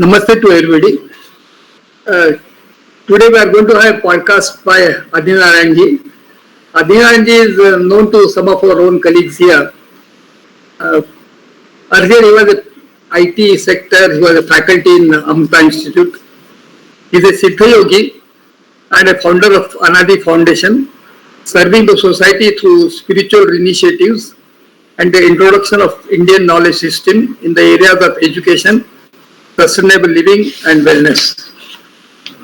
Namaste to everybody. Today we are going to have a podcast by Adinarayan ji. Adinarayan ji is known to some of our own colleagues here. Earlier he was a IT sector, he was a faculty in Amrita Institute. He is a Siddhayogi and a founder of Anaadi Foundation, serving the society through spiritual initiatives and the introduction of Indian knowledge system in the areas of education, sustainable living and wellness.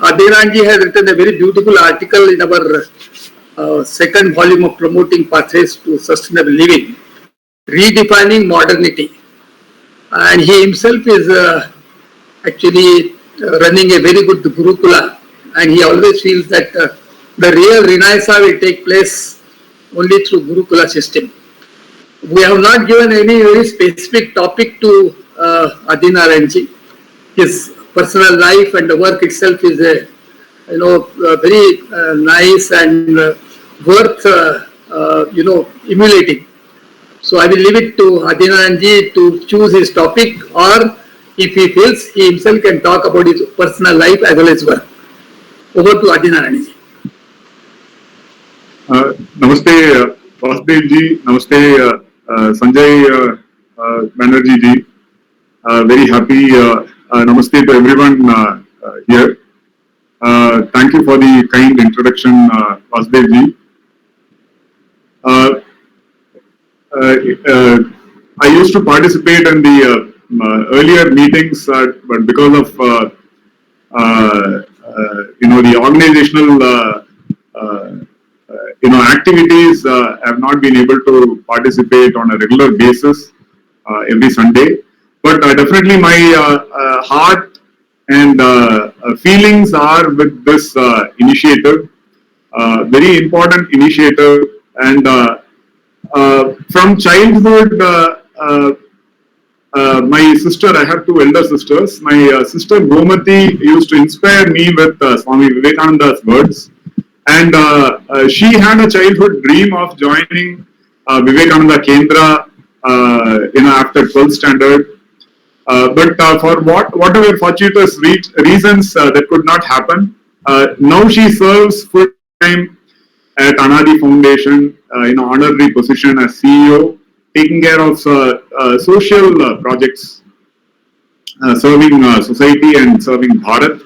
Adinarayan ji has written a very beautiful article in our second volume of Promoting Pathways to Sustainable Living, Redefining Modernity. And he himself is actually running a very good Gurukula, and he always feels that the real Renaissance will take place only through Gurukula system. We have not given any very specific topic to Adinarayan ji. His personal life and the work itself is a very nice and worth emulating. So I will leave it to Adinarayan ji to choose his topic, or if he feels, he himself can talk about his personal life as well as work. Over to Adinarayan ji. Namaste Vasudev ji, Namaste Sanjay Banerjee ji. Very happy. Namaste to everyone here. Thank you for the kind introduction, Vasudev ji. I used to participate in the earlier meetings, but because of the organizational activities, I have not been able to participate on a regular basis every Sunday. But definitely my heart and feelings are with this initiative, very important initiative. And from childhood, my sister, I have two elder sisters, my sister Gomati used to inspire me with Swami Vivekananda's words. And she had a childhood dream of joining Vivekananda Kendra after 12th standard. But for whatever fortuitous reasons that could not happen, now she serves full time at Anaadi Foundation in honorary position as CEO, taking care of social projects, serving society and serving Bharat.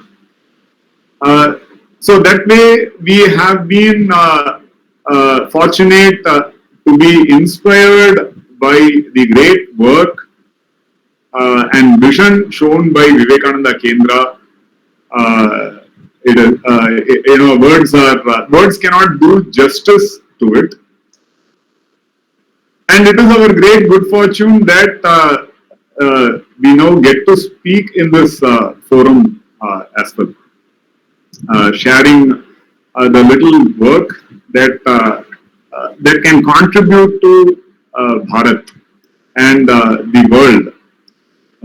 So that way we have been fortunate to be inspired by the great work and vision shown by Vivekananda Kendra. Words cannot do justice to it. And it is our great good fortune that we now get to speak in this forum as well, sharing the little work that can contribute to Bharat and the world,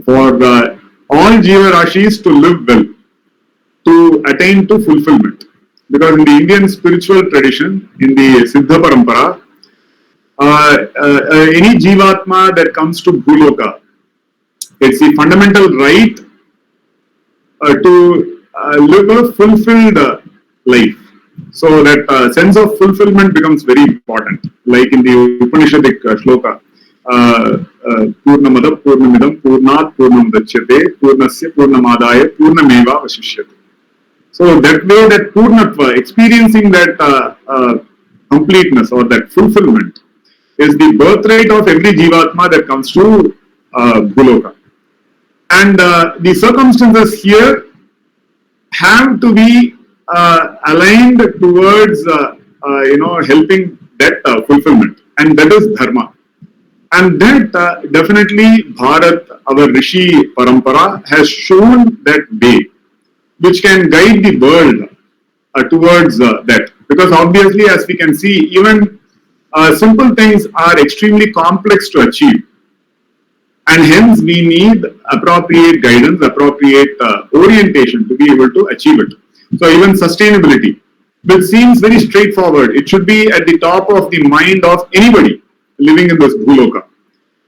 for all Jiva Rashis to live well, to attain to fulfillment. Because in the Indian spiritual tradition, in the Siddha Parampara, any Jivatma that comes to Bhuloka, it's the fundamental right to live a fulfilled life. So that sense of fulfillment becomes very important. Like in the Upanishadic shloka, Purnamada Purnamidam Purnat Purnam Dachyate Purnasya Purnamadaya Purnameva Vashishyate. So that way, that Purnatva, experiencing that completeness or that fulfillment, is the birthright of every Jivatma that comes to Bhuloka. And the circumstances here have to be aligned towards helping that fulfillment, and that is Dharma. And that definitely Bharat, our Rishi Parampara, has shown that way, which can guide the world towards that. Because obviously, as we can see, even simple things are extremely complex to achieve. And hence, we need appropriate guidance, appropriate orientation to be able to achieve it. So even sustainability, which seems very straightforward, it should be at the top of the mind of anybody living in this Bhuloka.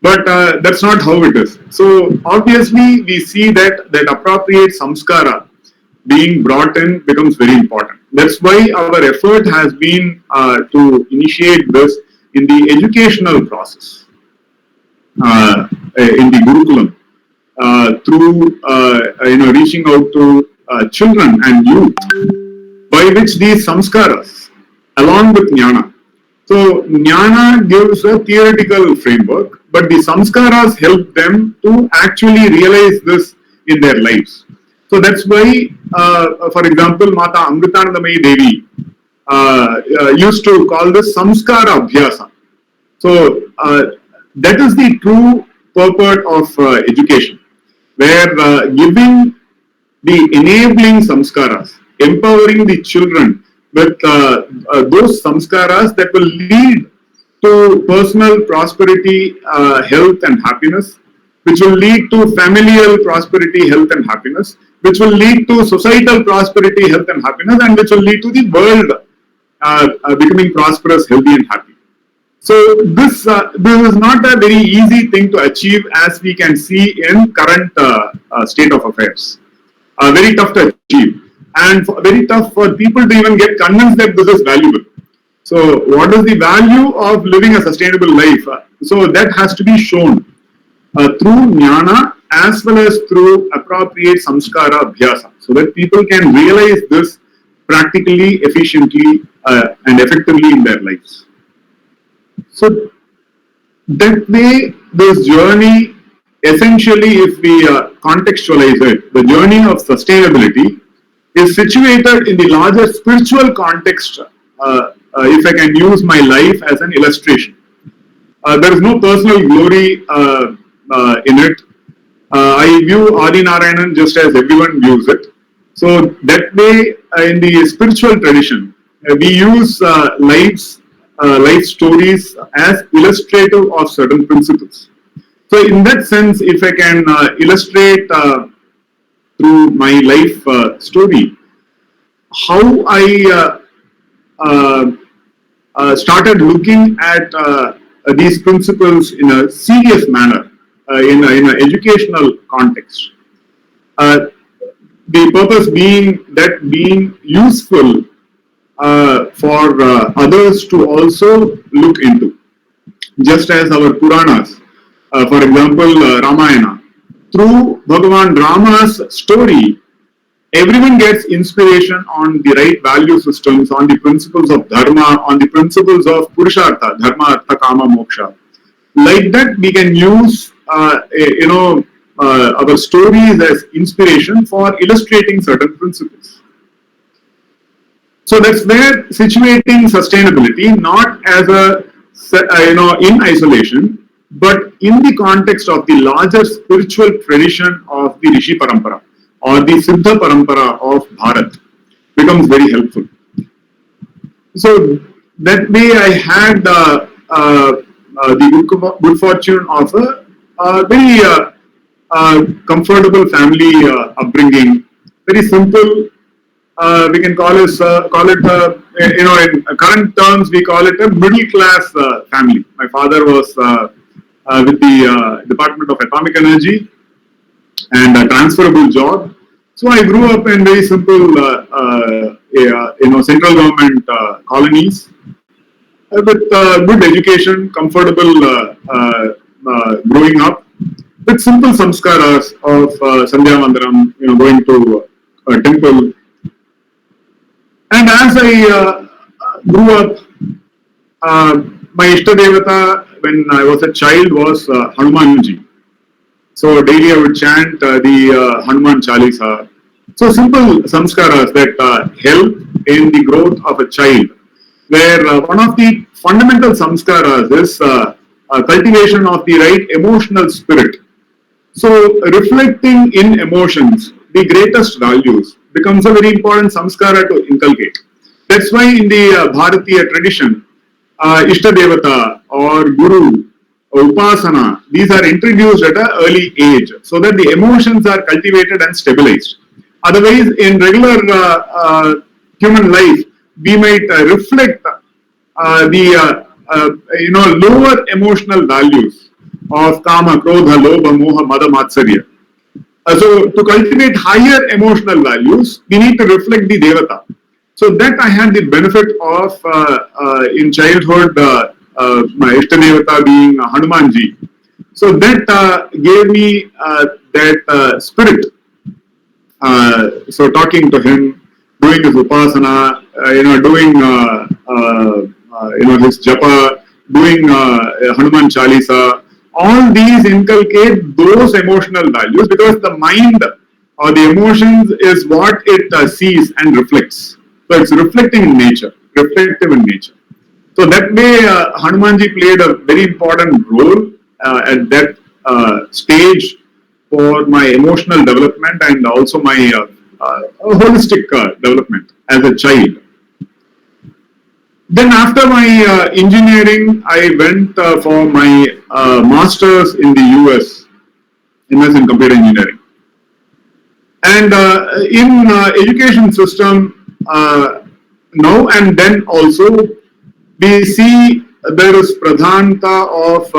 But that's not how it is. So obviously we see that appropriate samskara being brought in becomes very important. That's why our effort has been to initiate this in the educational process, in the Gurukulam, through reaching out to children and youth, by which these samskaras, along with jnana. So jnana gives a theoretical framework, but the samskaras help them to actually realize this in their lives. So that's why, for example, Mata Amritanandamayi Devi used to call this samskara abhyasa. So that is the true purport of education, where giving the enabling samskaras, empowering the children with those samskaras that will lead to personal prosperity, health and happiness, which will lead to familial prosperity, health and happiness, which will lead to societal prosperity, health and happiness, and which will lead to the world becoming prosperous, healthy and happy. So this is not a very easy thing to achieve, as we can see in current state of affairs. Very tough to achieve, and very tough for people to even get convinced that this is valuable. So what is the value of living a sustainable life? So that has to be shown through jnana as well as through appropriate samskara abhyasa, so that people can realize this practically, efficiently and effectively in their lives. So that way, this journey, essentially, if we contextualize it, the journey of sustainability is situated in the larger spiritual context, if I can use my life as an illustration. There is no personal glory in it. I view Adinarayanan just as everyone views it. So that way, in the spiritual tradition, we use life stories as illustrative of certain principles. So in that sense, if I can illustrate through my life story, how I started looking at these principles in a serious manner, in an educational context. The purpose being that being useful for others to also look into. Just as our Puranas, for example, Ramayana, through Bhagavan Rama's story, everyone gets inspiration on the right value systems, on the principles of dharma, on the principles of purushartha, dharma, artha, kama, moksha. Like that, we can use our stories as inspiration for illustrating certain principles. So that's where situating sustainability not as in isolation, but in the context of the larger spiritual tradition of the Rishi Parampara or the Siddha Parampara of Bharat becomes very helpful. So that way I had the good fortune of a very comfortable family upbringing, very simple. We can call it in current terms, we call it a middle class family. My father was with the Department of Atomic Energy and a transferable job. So I grew up in very simple, central government colonies with good education, comfortable growing up, with simple samskaras of Sandhya Mandaram, going to a temple. And as I grew up, my Ishta Devata when I was a child was Hanumanji. So daily I would chant the Hanuman Chalisa. So simple samskaras that help in the growth of a child, where one of the fundamental samskaras is cultivation of the right emotional spirit. So reflecting in emotions, the greatest values, becomes a very important samskara to inculcate. That's why in the Bharatiya tradition, Ishta Devata or Guru, Upasana, these are introduced at an early age so that the emotions are cultivated and stabilized. Otherwise, in regular human life, we might reflect the lower emotional values of Kama, Krodha, Lobha, Moha, Mada, Matsarya. So to cultivate higher emotional values, we need to reflect the Devata. So that I had the benefit of in childhood, my Ishta Devata being Hanumanji. So that gave me that spirit. So talking to him, doing his upasana, doing his japa, doing Hanuman Chalisa. All these inculcate those emotional values because the mind or the emotions is what it sees and reflects. So it's reflecting in nature, reflective in nature. So that way, Hanumanji played a very important role at that stage for my emotional development and also my holistic development as a child. Then after my engineering, I went for my master's in the US, MS in computer engineering. And in education system, now and then also, we see there is pradhanta of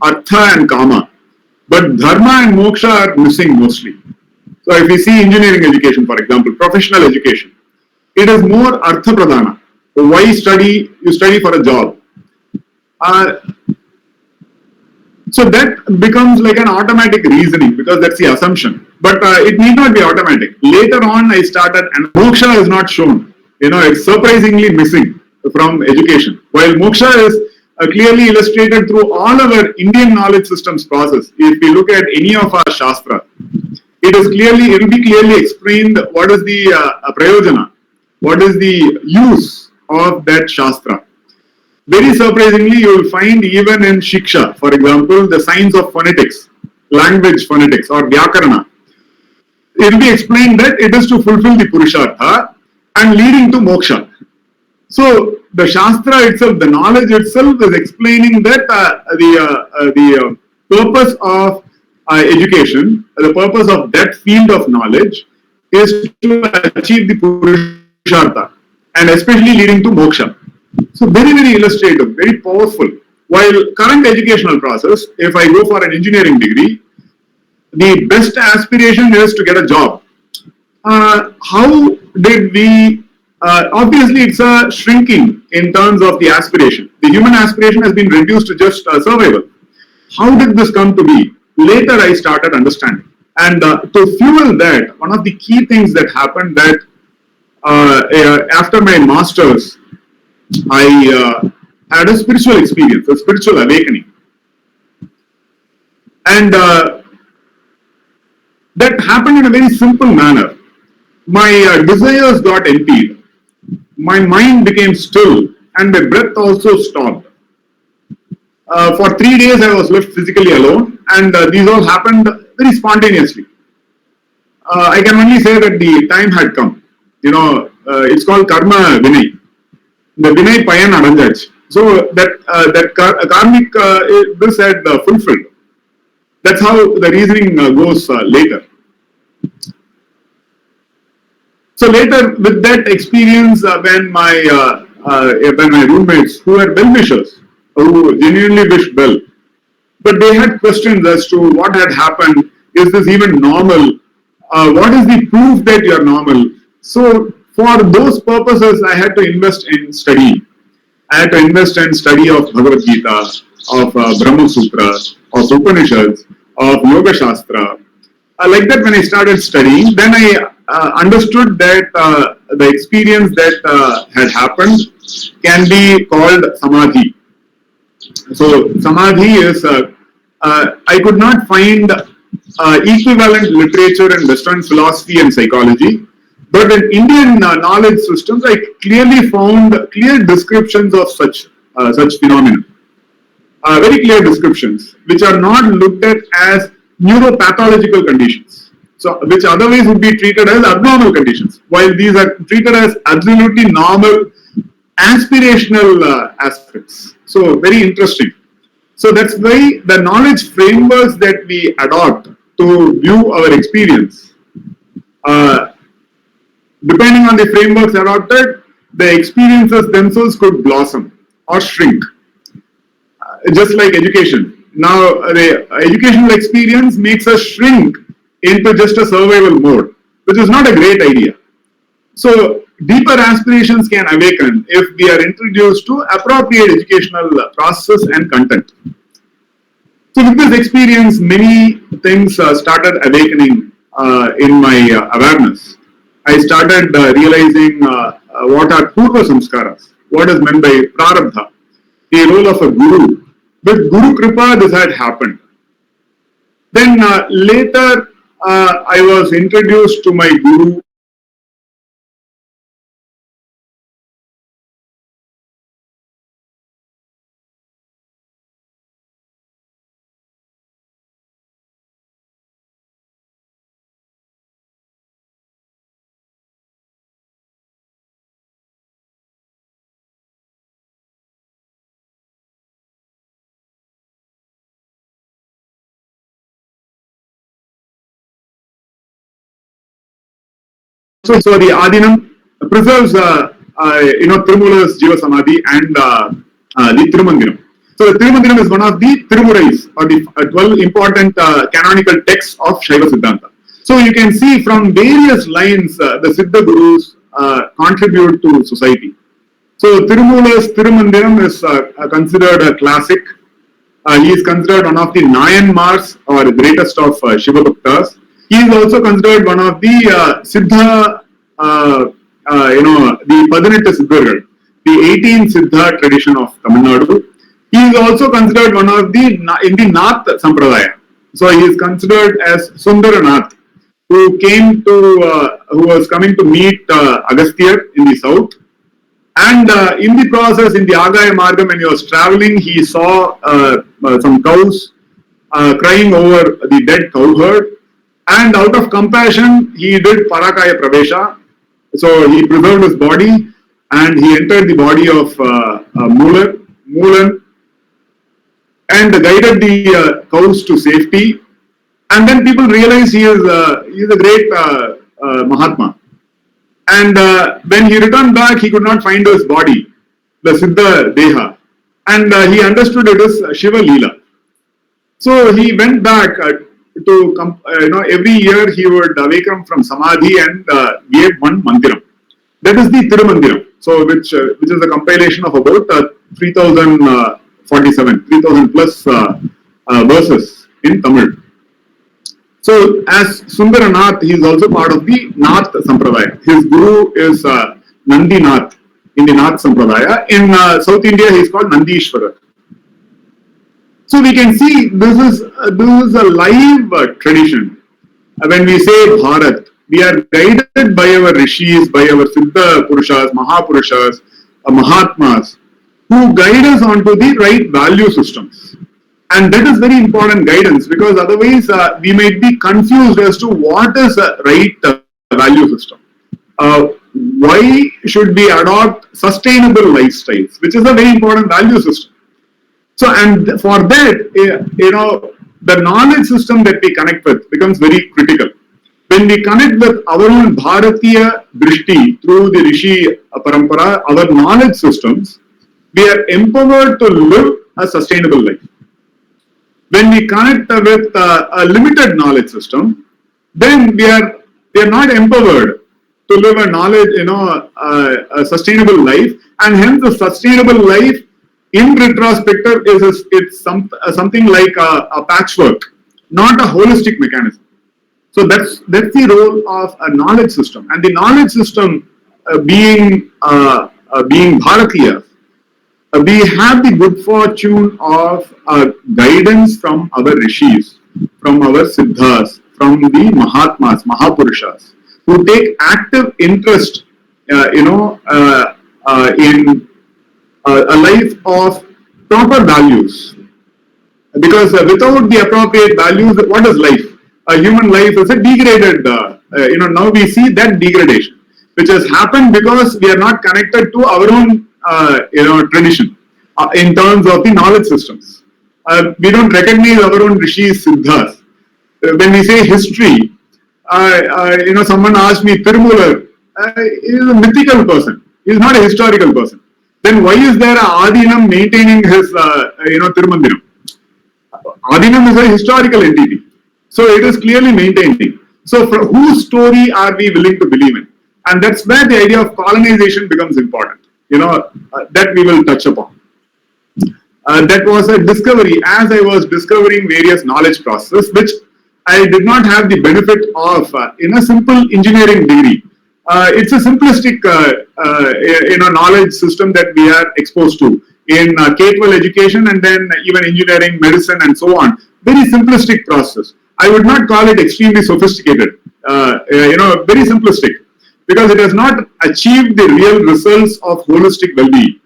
artha and kama, but dharma and moksha are missing mostly. So if we see engineering education, for example, professional education, it is more artha pradhana. So why study? You study for a job. So that becomes like an automatic reasoning because that's the assumption. But it need not be automatic. Later on, I started, and moksha is not shown. It's surprisingly missing from education. While moksha is clearly illustrated through all our Indian knowledge systems process. If we look at any of our shastra, it will be clearly explained what is the prayojana, what is the use of that shastra. Very surprisingly, you will find even in Shiksha, for example, the science of phonetics, language phonetics or Vyakarana, it will be explained that it is to fulfill the Purushartha and leading to moksha. So the Shastra itself, the knowledge itself is explaining that the purpose of education, the purpose of that field of knowledge is to achieve the Purushartha and especially leading to moksha. So very, very illustrative, very powerful. While current educational process, if I go for an engineering degree, the best aspiration is to get a job. How did we, obviously it's a shrinking in terms of the aspiration. The human aspiration has been reduced to just survival. How did this come to be? Later I started understanding. And to fuel that, one of the key things that happened that after my master's, I had a spiritual experience, a spiritual awakening. And that happened in a very simple manner. My desires got emptied. My mind became still and my breath also stopped. For 3 days I was left physically alone and these all happened very spontaneously. I can only say that the time had come. It's called karma vinay. The vinay payan adanjach. So that karmic this had fulfilled. That's how the reasoning goes later. So later, with that experience, when my roommates, who were well-wishers, who genuinely wished well, but they had questions as to what had happened. Is this even normal? What is the proof that you are normal? So for those purposes, I had to invest in study. I had to invest in study of Bhagavad Gita, of Brahma Sutra, of Upanishads, of Yoga Shastra. Like that, when I started studying, then I understood that the experience that had happened can be called samadhi. So samadhi is, I could not find equivalent literature in Western philosophy and psychology, but in Indian knowledge systems, I clearly found clear descriptions of such phenomena. Very clear descriptions, which are not looked at as neuropathological conditions, so which otherwise would be treated as abnormal conditions, while these are treated as absolutely normal aspirational aspects. So very interesting. So that's why the knowledge frameworks that we adopt to view our experience, depending on the frameworks adopted, the experiences themselves could blossom or shrink. Just like education, Now, the educational experience makes us shrink into just a survival mode, which is not a great idea. So, deeper aspirations can awaken if we are introduced to appropriate educational process and content. So, with this experience, many things started awakening in my awareness. I started realizing what are purva samskaras, what is meant by prarabdha, the role of a guru. With Guru Kripa, this had happened. Then later, I was introduced to my guru. So the Adinam preserves, Tirumula's Jiva Samadhi and the Tirumandiram. So the Tirumandiram is one of the Tirumurais, or the 12 important canonical texts of Shaiva Siddhanta. So you can see from various lines the Siddha Gurus contribute to society. So Tirumula's Tirumandiram is considered a classic. He is considered one of the Nayanmars, or the greatest of Shiva Bhaktas. He is also considered one of the Siddha, the Padinetta Siddhargal, the 18 Siddha tradition of Tamil Nadu. He is also considered one of the, in the Nath Sampradaya. So he is considered as Sundaranath, who was coming to meet Agasthyar in the south. And in the process, in the Agaya Margam, when he was traveling, he saw some cows crying over the dead cow herd. And out of compassion, he did Parakaya Pravesha. So he preserved his body and he entered the body of Moolan, and guided the cows to safety. And then people realized he is a great Mahatma. And when he returned back, he could not find his body, the Siddha Deha. And he understood it as Shiva Leela. So he went back to, every year he would awaken from Samadhi and gave one mandiram. That is the Tirumandiram. So which is a compilation of about 3,000 plus verses in Tamil. So as Sundaranath, he is also part of the Nath Sampradaya. His guru is Nandi Nath in the Nath Sampradaya. In South India, he is called Nandishwara. So we can see this is a live tradition. When we say Bharat, we are guided by our rishis, by our Siddha Purushas, Mahapurushas, Mahatmas, who guide us onto the right value systems. And that is very important guidance, because otherwise we might be confused as to what is a right value system. Why should we adopt sustainable lifestyles, which is a very important value system. So, and for that, the knowledge system that we connect with becomes very critical. When we connect with our own Bharatiya Drishti through the Rishi Parampara, our knowledge systems, we are empowered to live a sustainable life. When we connect with a limited knowledge system, then we are not empowered to live a knowledge, a sustainable life, and hence the sustainable life in retrospective it's something like a patchwork, not a holistic mechanism. So that's the role of a knowledge system, and the knowledge system being Bharatiya. We have the good fortune of guidance from our rishis, from our siddhas, from the Mahatmas, Mahapurushas, who take active interest, in a life of proper values. Because without the appropriate values, what is life? A human life is a degraded, now we see that degradation, which has happened because we are not connected to our own, tradition in terms of the knowledge systems. We don't recognize our own rishis, siddhas. When we say history, someone asked me, Tirumular is a mythical person. He is not a historical person. Then why is there a Adinam maintaining his, Tirumandiram? Adinam is a historical entity. So it is clearly maintaining. So for whose story are we willing to believe in? And that's where the idea of colonization becomes important. That we will touch upon. That was a discovery as I was discovering various knowledge processes, which I did not have the benefit of in a simple engineering degree. It's a simplistic knowledge system that we are exposed to in K-12 education and then even engineering, medicine and so on. Very simplistic process. I would not call it extremely sophisticated, very simplistic, because it has not achieved the real results of holistic well-being.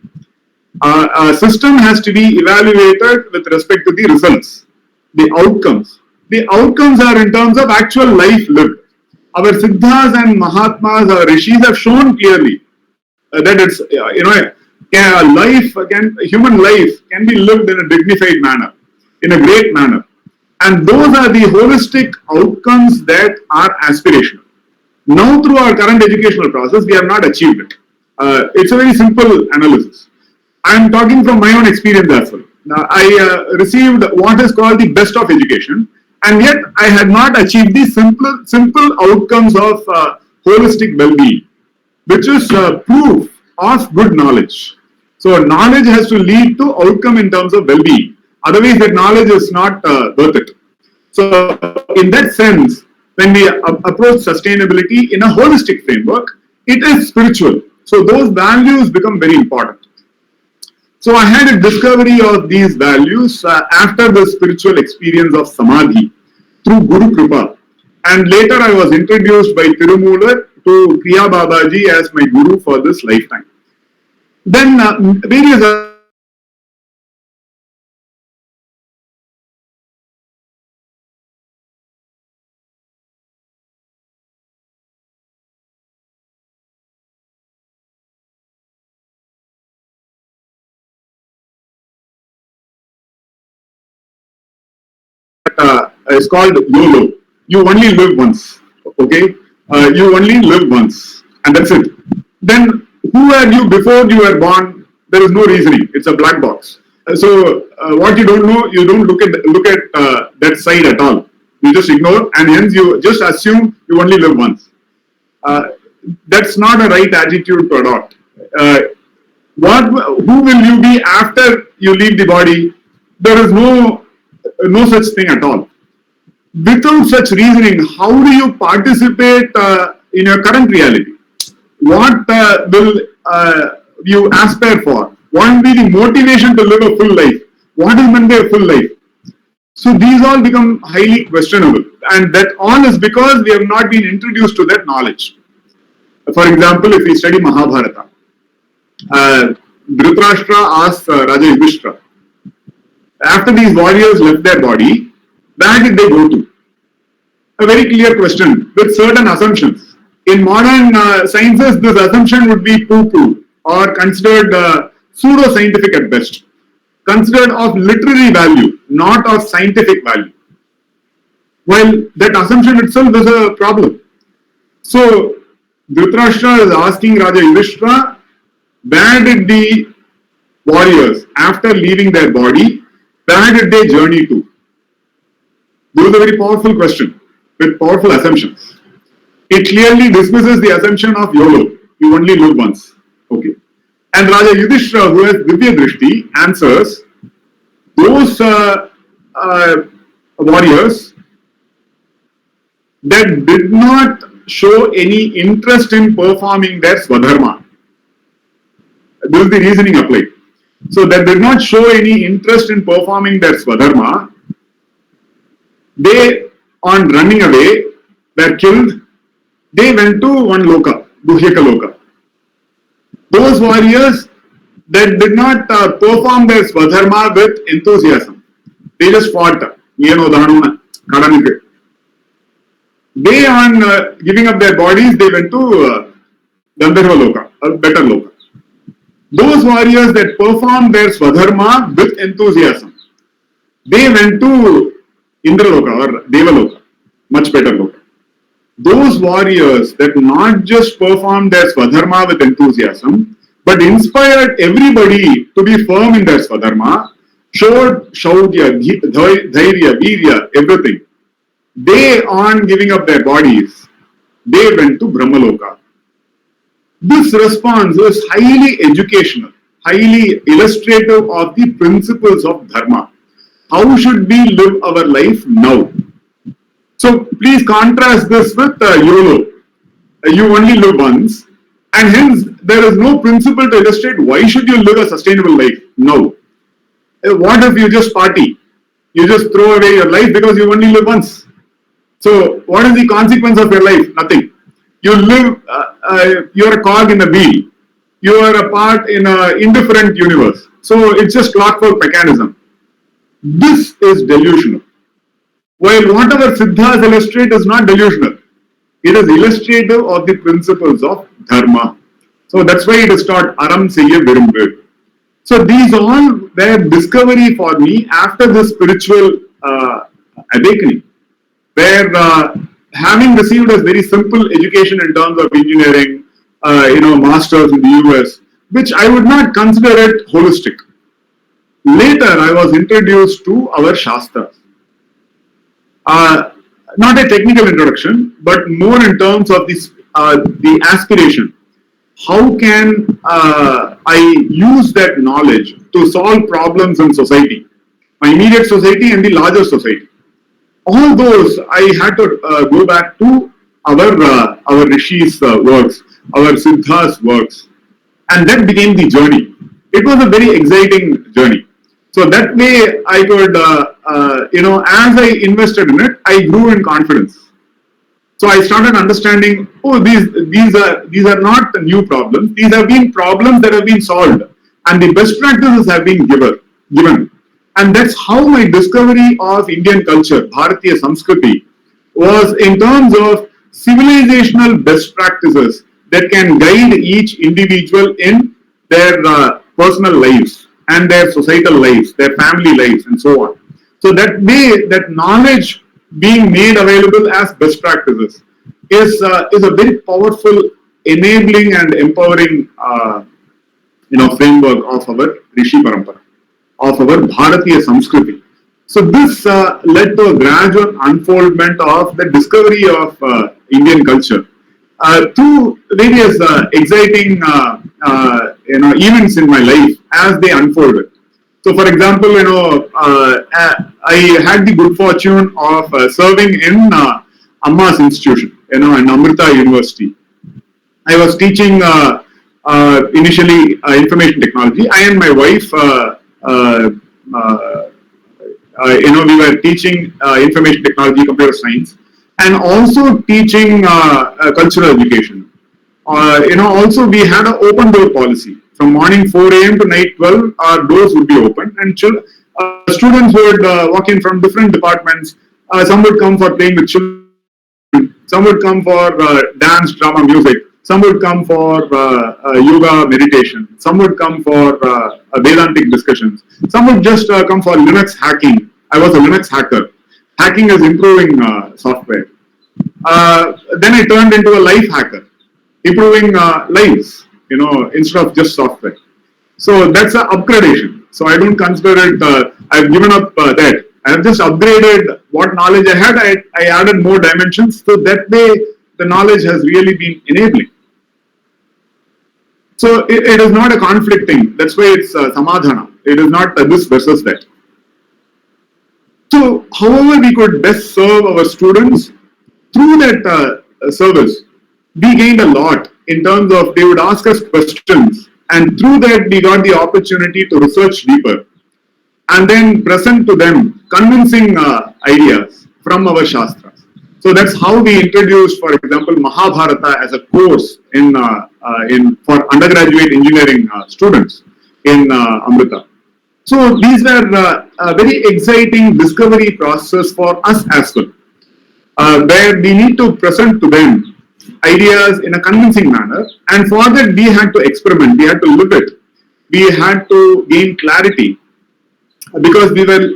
A system has to be evaluated with respect to the results, the outcomes. The outcomes are in terms of actual life lived. Our Siddhas and Mahatmas, our Rishis have shown clearly that it's, human life can be lived in a dignified manner, in a great manner. And those are the holistic outcomes that are aspirational. Now, through our current educational process, we have not achieved it. It's a very simple analysis. I am talking from my own experience as well. Now, I received what is called the best of education, and yet I had not achieved the simple outcomes of holistic well-being, which is proof of good knowledge. So knowledge has to lead to outcome in terms of well-being. Otherwise, that knowledge is not worth it. So in that sense, when we approach sustainability in a holistic framework, it is spiritual. So those values become very important. So I had a discovery of these values after the spiritual experience of Samadhi through Guru Kripa. And later I was introduced by Tirumular to Kriya Babaji as my Guru for this lifetime. Then various it's called YOLO. You only live once. Okay? You only live once. And that's it. Then who are you before you were born? There is no reasoning. It's a black box. So what you don't know, you don't look at that side at all. You just ignore, and hence you just assume you only live once. That's not a right attitude to adopt. Who will you be after you leave the body? There is no such thing at all. Without such reasoning, how do you participate in your current reality? What will you aspire for? What will be the motivation to live a full life? What is meant by a full life? So these all become highly questionable, and that all is because we have not been introduced to that knowledge. For example, if we study Mahabharata, Dhritarashtra asks Raja Yudhishthira, after these warriors left their body, where did they go to? A very clear question with certain assumptions. In modern sciences, this assumption would be poo-poo or considered pseudo-scientific at best, considered of literary value, not of scientific value. While that assumption itself is a problem. So, Dhritarashtra is asking Raja Yudhishthira, where did the warriors, after leaving their body, where did they journey to? This is a very powerful question with powerful assumptions. It clearly dismisses the assumption of YOLO, you only live once. Okay. And Raja Yudhishthira, who has Divya Drishti, answers, those warriors that did not show any interest in performing their swadharma. This is the reasoning applied. So that did not show any interest in performing their swadharma. They, on running away, were killed. They went to one loka, Guhyaka Loka. Those warriors that did not perform their swadharma with enthusiasm, they just fought. They, on giving up their bodies, they went to Gandharva Loka, a better Loka. Those warriors that performed their swadharma with enthusiasm, they went to Indraloka or Devaloka, much better Loka. Those warriors that not just performed their swadharma with enthusiasm, but inspired everybody to be firm in their swadharma, showed Shaurya, Dhairya, Virya, everything. They, on giving up their bodies, they went to Brahmaloka. This response is highly educational, highly illustrative of the principles of Dharma. How should we live our life now? So please contrast this with YOLO. You only live once, and hence there is no principle to illustrate why should you live a sustainable life now. What if you just party? You just throw away your life because you only live once. So what is the consequence of your life? Nothing. You live, you're a cog in a wheel. You are a part in an indifferent universe. So it's just clockwork mechanism. This is delusional. While whatever Siddhas illustrate is not delusional. It is illustrative of the principles of Dharma. So that's why it is taught Aram Seyya Virumbu. So these all were discovery for me after this spiritual awakening, where having received a very simple education in terms of engineering, masters in the US, which I would not consider it holistic. Later, I was introduced to our Shastras. Not a technical introduction, but more in terms of the aspiration. How can I use that knowledge to solve problems in society, my immediate society and the larger society? All those I had to go back to our Rishis' works, our Siddhas' works, and that became the journey. It was a very exciting journey. So that way I could, as I invested in it, I grew in confidence. So I started understanding, these are not new problems. These have been problems that have been solved, and the best practices have been given. And that's how my discovery of Indian culture, Bharatiya Samskriti, was in terms of civilizational best practices that can guide each individual in their personal lives and their societal lives, their family lives, and so on. So that way, that knowledge being made available as best practices is a very powerful, enabling and empowering framework of our Rishi Parampara, of our Bharatiya Samskriti. So this led to a gradual unfoldment of the discovery of Indian culture through various exciting events in my life as they unfolded. So, for example, I had the good fortune of serving in Amma's institution, in Amrita University. I was teaching initially information technology. I and my wife, we were teaching information technology, computer science, and also teaching cultural education. Also we had an open door policy. From morning 4 a.m. to night 12, our doors would be open, and students would walk in from different departments. Some would come for playing with children, some would come for dance, drama, music, some would come for yoga, meditation, some would come for Vedantic discussions, some would just come for Linux hacking. I was a Linux hacker. Hacking is improving software. Then I turned into a life hacker, improving lives, instead of just software. So that's an upgradation. So I don't consider it, I've given up that. I have just upgraded what knowledge I had. I added more dimensions. So that way, the knowledge has really been enabling. So it is not a conflicting. That's why it's samadhana. It is not this versus that. So, however we could best serve our students, through that service, we gained a lot in terms of they would ask us questions, and through that we got the opportunity to research deeper and then present to them convincing ideas from our Shastras. So that's how we introduced, for example, Mahabharata as a course for undergraduate engineering students in Amrita. So these were a very exciting discovery process for us as well, where we need to present to them ideas in a convincing manner, and for that we had to experiment, we had to live it, we had to gain clarity, because we were,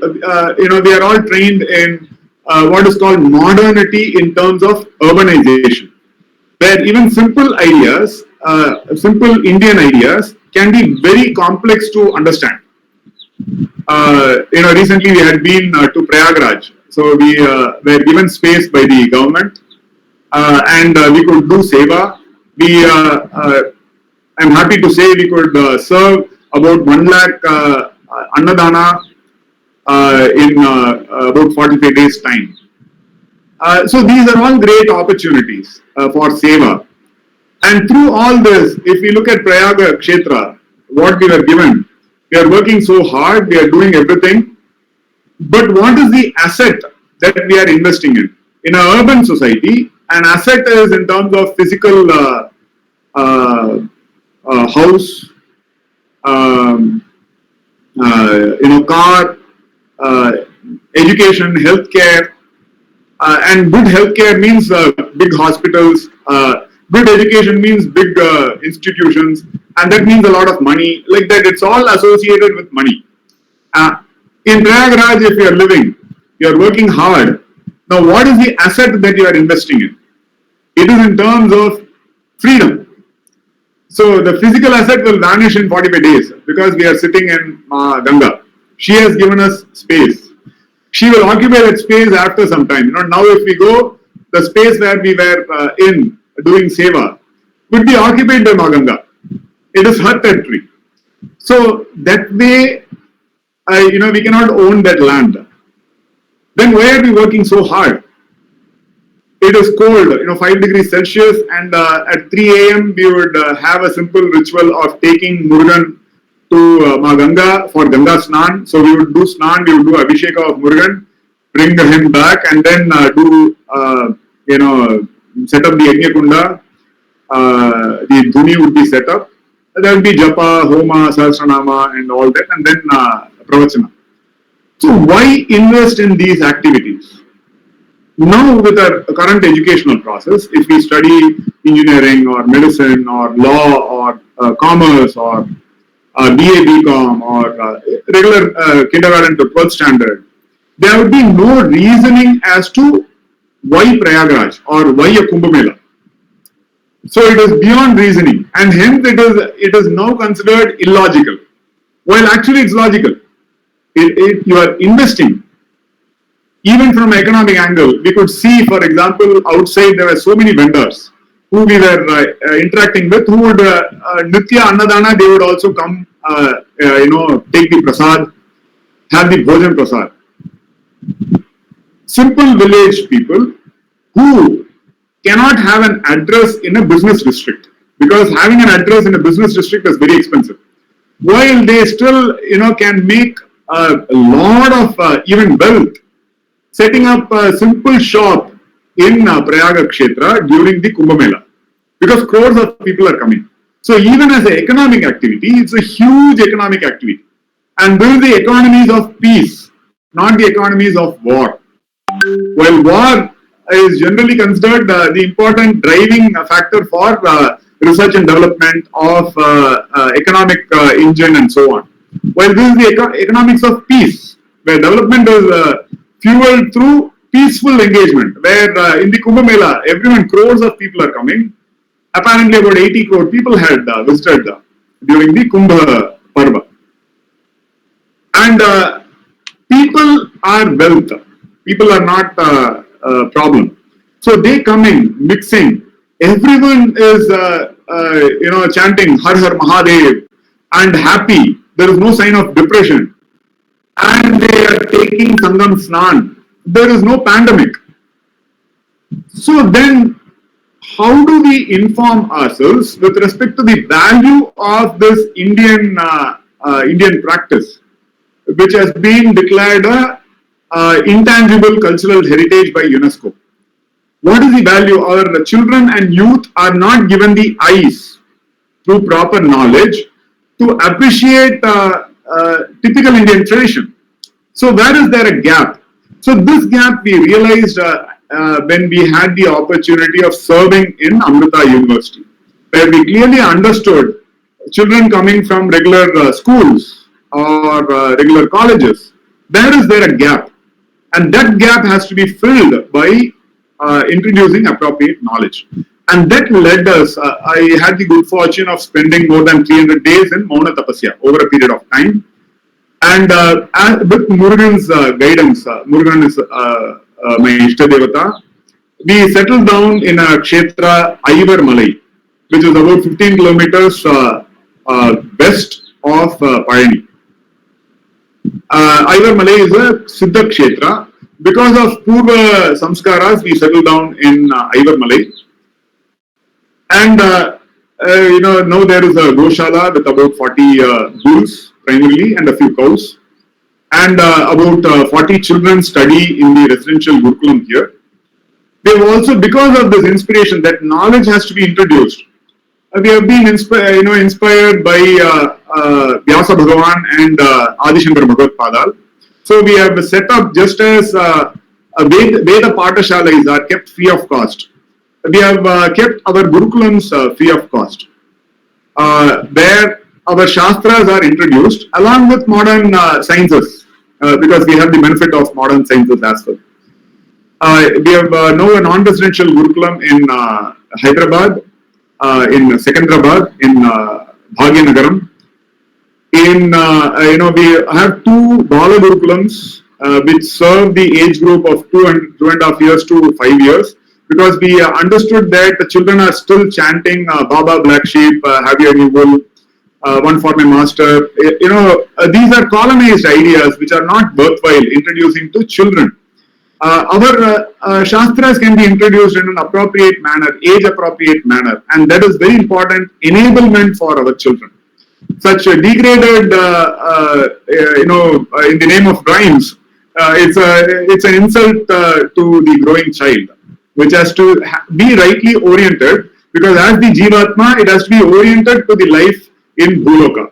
we are all trained in what is called modernity in terms of urbanization, where even simple ideas, simple Indian ideas can be very complex to understand. Recently we had been to Prayagraj. So we were given space by the government and we could do seva. I'm happy to say we could serve about 1 lakh Annadana in about 45 days time. So these are all great opportunities for seva. And through all this, if we look at Prayaga Kshetra, what we were given, we are working so hard, we are doing everything. But what is the asset that we are investing in? In an urban society, an asset is in terms of physical house, car, education, healthcare, and good healthcare means big hospitals. Good education means big institutions, and that means a lot of money. Like that, it's all associated with money. In Prayagraj, if you are living, you are working hard. Now, what is the asset that you are investing in? It is in terms of freedom. So, the physical asset will vanish in 45 days because we are sitting in Ganga. She has given us space. She will occupy that space after some time. Now if we go, the space where we were in doing seva could be occupied by Ganga. It is her territory. So that way, we cannot own that land. Then why are we working so hard? It is cold, 5 degrees Celsius, and at 3 a.m. we would have a simple ritual of taking Murugan to Ma Ganga for Ganga Snan. So we would do Snan, we would do Abhisheka of Murugan, bring him back, and then set up the Yajna Kunda. The Dhuni would be set up. There would be Japa, Homa, Sahasranama, and all that, and then Pravachana. So why invest in these activities? Now with our current educational process, if we study engineering or medicine or law or commerce or BA, BCom or regular kindergarten to 12th standard, there would be no reasoning as to why Prayagraj or why a Kumbh Mela. So it is beyond reasoning, and hence it is now considered illogical. While actually it's logical. You are investing. Even from an economic angle, we could see, for example, outside there were so many vendors who we were interacting with, who would Nitya Annadana, they would also come, take the prasad, have the bhojan prasad. Simple village people who cannot have an address in a business district, because having an address in a business district is very expensive. While they still, can make a lot of even wealth, setting up a simple shop in Prayaga Kshetra during the Kumbh Mela, because crores of people are coming. So even as an economic activity, it's a huge economic activity. And these are the economies of peace, not the economies of war. While war is generally considered the important driving factor for research and development of economic engine and so on. While this is the economics of peace, where development is fueled through peaceful engagement, where in the Kumbh Mela, crores of people are coming. Apparently about 80 crore people had visited during the Kumbh Parva. And people are wealth. People are not a problem. So they coming, mixing. Everyone is, chanting Har Har Mahadev and happy. There is no sign of depression. And they are taking Sangam Snan. There is no pandemic. So then, how do we inform ourselves with respect to the value of this Indian practice, which has been declared a intangible cultural heritage by UNESCO? What is the value? Our children and youth are not given the eyes through proper knowledge to appreciate typical Indian tradition. So where is there a gap? So this gap we realized when we had the opportunity of serving in Amrita University, where we clearly understood children coming from regular schools or regular colleges. There is there a gap, and that gap has to be filled by introducing appropriate knowledge. And that led us, I had the good fortune of spending more than 300 days in Mauna Tapasya over a period of time. And with Murugan's guidance, Murugan is my Ishta Devata, we settled down in a Kshetra Ivar Malai, which is about 15 kilometers west of Payani. Ivar Malai is a Siddha Kshetra. Because of Purva Samskaras, we settled down in Ivar Malai. And now there is a Goshala with about 40 bulls primarily and a few cows. And about 40 children study in the residential Gurukulam here. We have also, because of this inspiration that knowledge has to be introduced, we have been inspired by Vyasa Bhagavan and Adi Bhagavad Padal. So we have set up, just as Veda Patashalas are kept free of cost, we have kept our Gurukulams free of cost, where our Shastras are introduced along with modern sciences, because we have the benefit of modern sciences as well. We have now a non-residential Gurukulam in Hyderabad, in Secunderabad, in Bhagyanagar. We have two Bala Gurukulams which serve the age group of 2.5 years to 5 years, because we understood that the children are still chanting Baba Black Sheep, have you any wool, one for my master. These are colonized ideas which are not worthwhile introducing to children. Our Shastras can be introduced in an appropriate manner, age-appropriate manner, and that is very important enablement for our children. Such a degraded, in the name of rhymes, it's an insult to the growing child, which has to be rightly oriented, because as the Jivatma, it has to be oriented to the life in Bhuloka.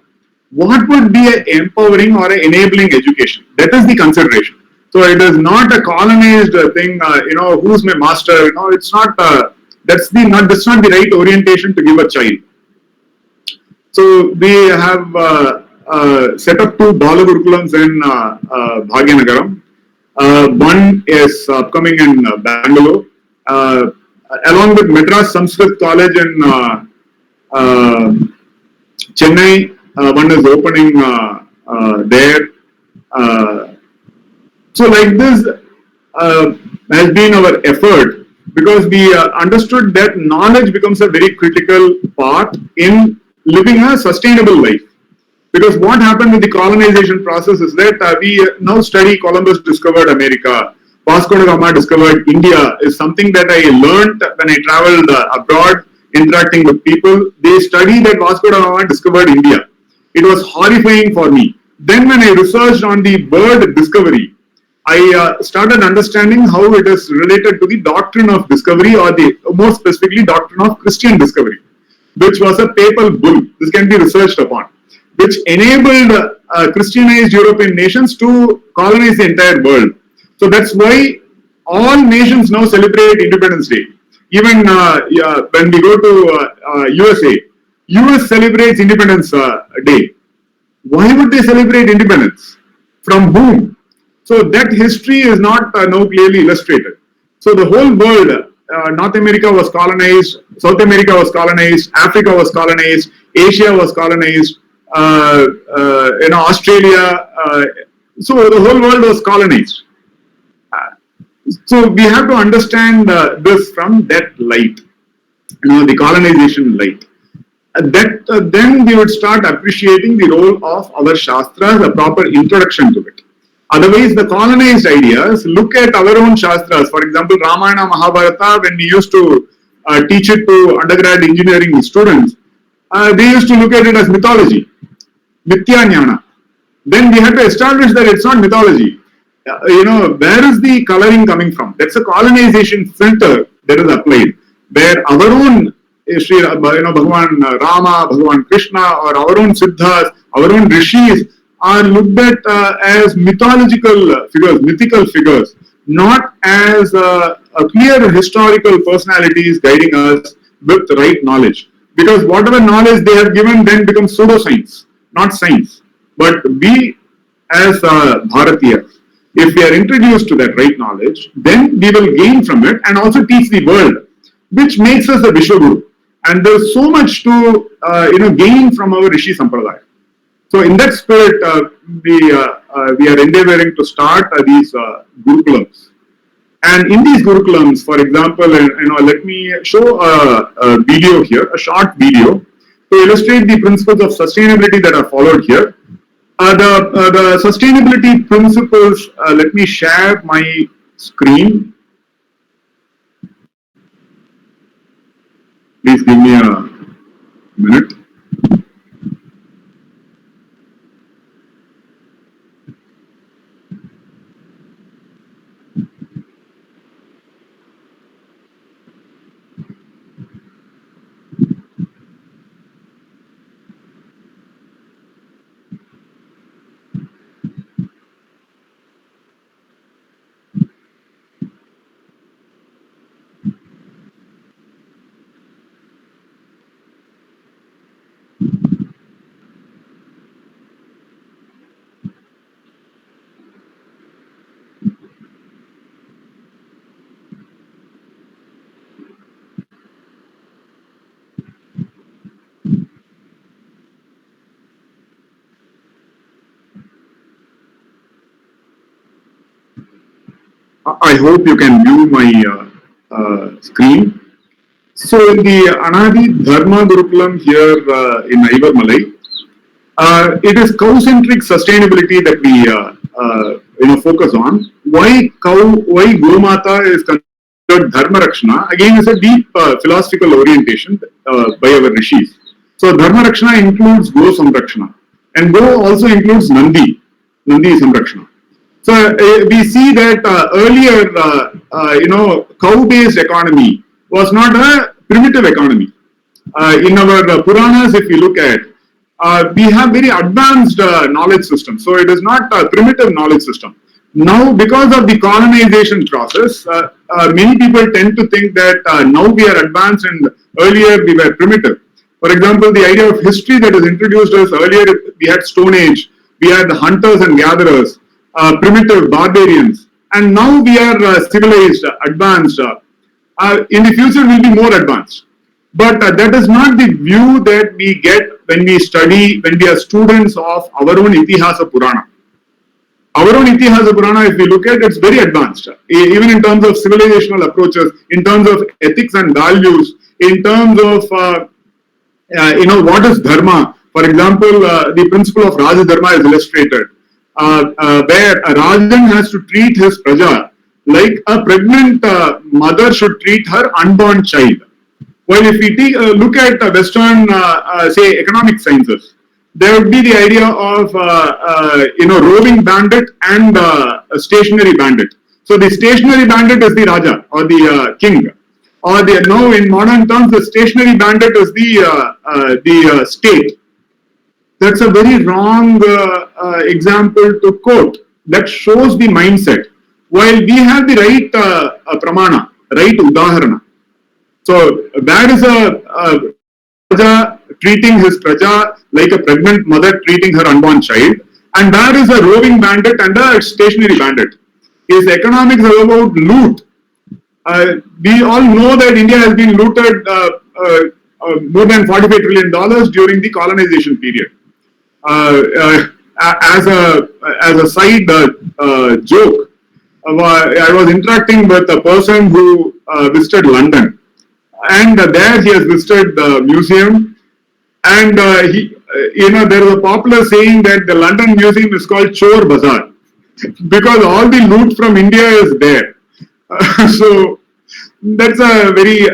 What would be an empowering or an enabling education? That is the consideration. So it is not a colonized thing, who's my master, it's not, that's not the right orientation to give a child. So we have set up two Bala Gurukulams in Bhagyanagar. One is upcoming in Bangalore, along with Madras Sanskrit College in Chennai. One is opening there. So like this has been our effort, because we understood that knowledge becomes a very critical part in living a sustainable life. Because what happened with the colonization process is that we now study Columbus discovered America, Vasco da Gama discovered India, is something that I learned when I traveled abroad interacting with people. They study that Vasco da Gama discovered India. It was horrifying for me. Then when I researched on the bird discovery, I started understanding how it is related to the doctrine of discovery, or the more specifically doctrine of Christian discovery, which was a papal bull. This can be researched upon, which enabled Christianized European nations to colonize the entire world. So that's why all nations now celebrate Independence Day. Even when we go to USA, US celebrates Independence Day. Why would they celebrate independence? From whom? So that history is not now clearly illustrated. So the whole world, North America was colonized, South America was colonized, Africa was colonized, Asia was colonized, Australia. So the whole world was colonized. So we have to understand this from that light, the colonization light. Then we would start appreciating the role of our Shastras, a proper introduction to it. Otherwise, the colonized ideas look at our own Shastras. For example, Ramayana, Mahabharata, when we used to teach it to undergrad engineering students, they used to look at it as mythology, Mithya Jnana. Then we had to establish that it's not mythology. Where is the coloring coming from? That's a colonization filter that is applied, where our own Shri Bhagavan Rama, Bhagavan Krishna, or our own Siddhas, our own Rishis are looked at as mythological figures, mythical figures, not as clear historical personalities guiding us with the right knowledge. Because whatever knowledge they have given then becomes pseudoscience, not science. But we as Bharatiyas, if we are introduced to that right knowledge, then we will gain from it and also teach the world, which makes us a Vishwaguru. And there is so much to gain from our Rishi Sampradaya. So in that spirit, we are endeavoring to start these Gurukulams. And in these Gurukulams, for example, let me show a video here, a short video, to illustrate the principles of sustainability that are followed here. The sustainability principles, let me share my screen. Please give me a minute. I hope you can view my screen. So in the Anaadi Dharma Gurukulam here in Aivarmalai, it is cow-centric sustainability that we focus on. Why cow? Why Gomata is considered Dharma Rakshana? Again, is a deep philosophical orientation by our rishis. So Dharma Rakshana includes Go Samrakshana, and Go also includes Nandi Samrakshana. So we see that earlier, cow-based economy was not a primitive economy. In our Puranas, if we look at, we have very advanced knowledge system. So it is not a primitive knowledge system. Now, because of the colonization process, many people tend to think that now we are advanced and earlier we were primitive. For example, the idea of history that is introduced us earlier, we had Stone Age, we had the hunters and gatherers, primitive barbarians, and now we are civilized, advanced. In the future, we will be more advanced. But that is not the view that we get when we study, when we are students of our own Itihasa Purana. Our own Itihasa Purana, if we look at, it's very advanced, even in terms of civilizational approaches, in terms of ethics and values, in terms of what is dharma. For example, the principle of Raja Dharma is illustrated, where a Rajan has to treat his praja like a pregnant mother should treat her unborn child. While if we look at Western, say, economic sciences, there would be the idea of, roving bandit and a stationary bandit. So the stationary bandit is the Raja or the king. Or now in modern terms, the stationary bandit is the state. That's a very wrong example to quote. That shows the mindset. While we have the right pramana, right udaharana. So that is a Raja treating his praja like a pregnant mother treating her unborn child, and that is a roving bandit and a stationary bandit. His economics are about loot. We all know that India has been looted more than $45 trillion during the colonization period. As a side joke, I was interacting with a person who visited London. And there he has visited the museum, and there is a popular saying that the London Museum is called Chor Bazaar because all the loot from India is there. So that's a very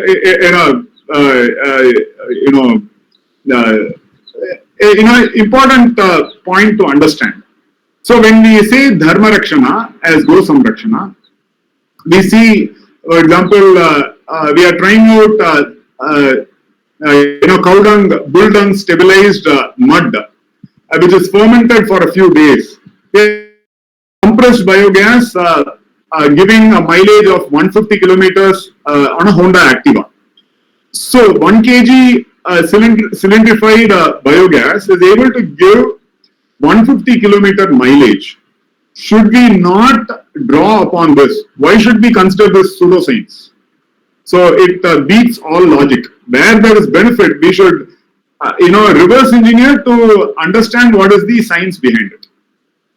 important point to understand. So when we say Dharma Rakshana as Go Samrakshana, we see, for example, we are trying out, cow dung, bull dung stabilized mud, which is fermented for a few days. Compressed biogas, giving a mileage of 150 kilometers on a Honda Activa. So 1 kg cylindrified biogas is able to give 150 kilometer mileage. Should we not draw upon this? Why should we consider this pseudoscience? So it beats all logic. Where there is benefit, we should reverse engineered to understand what is the science behind it.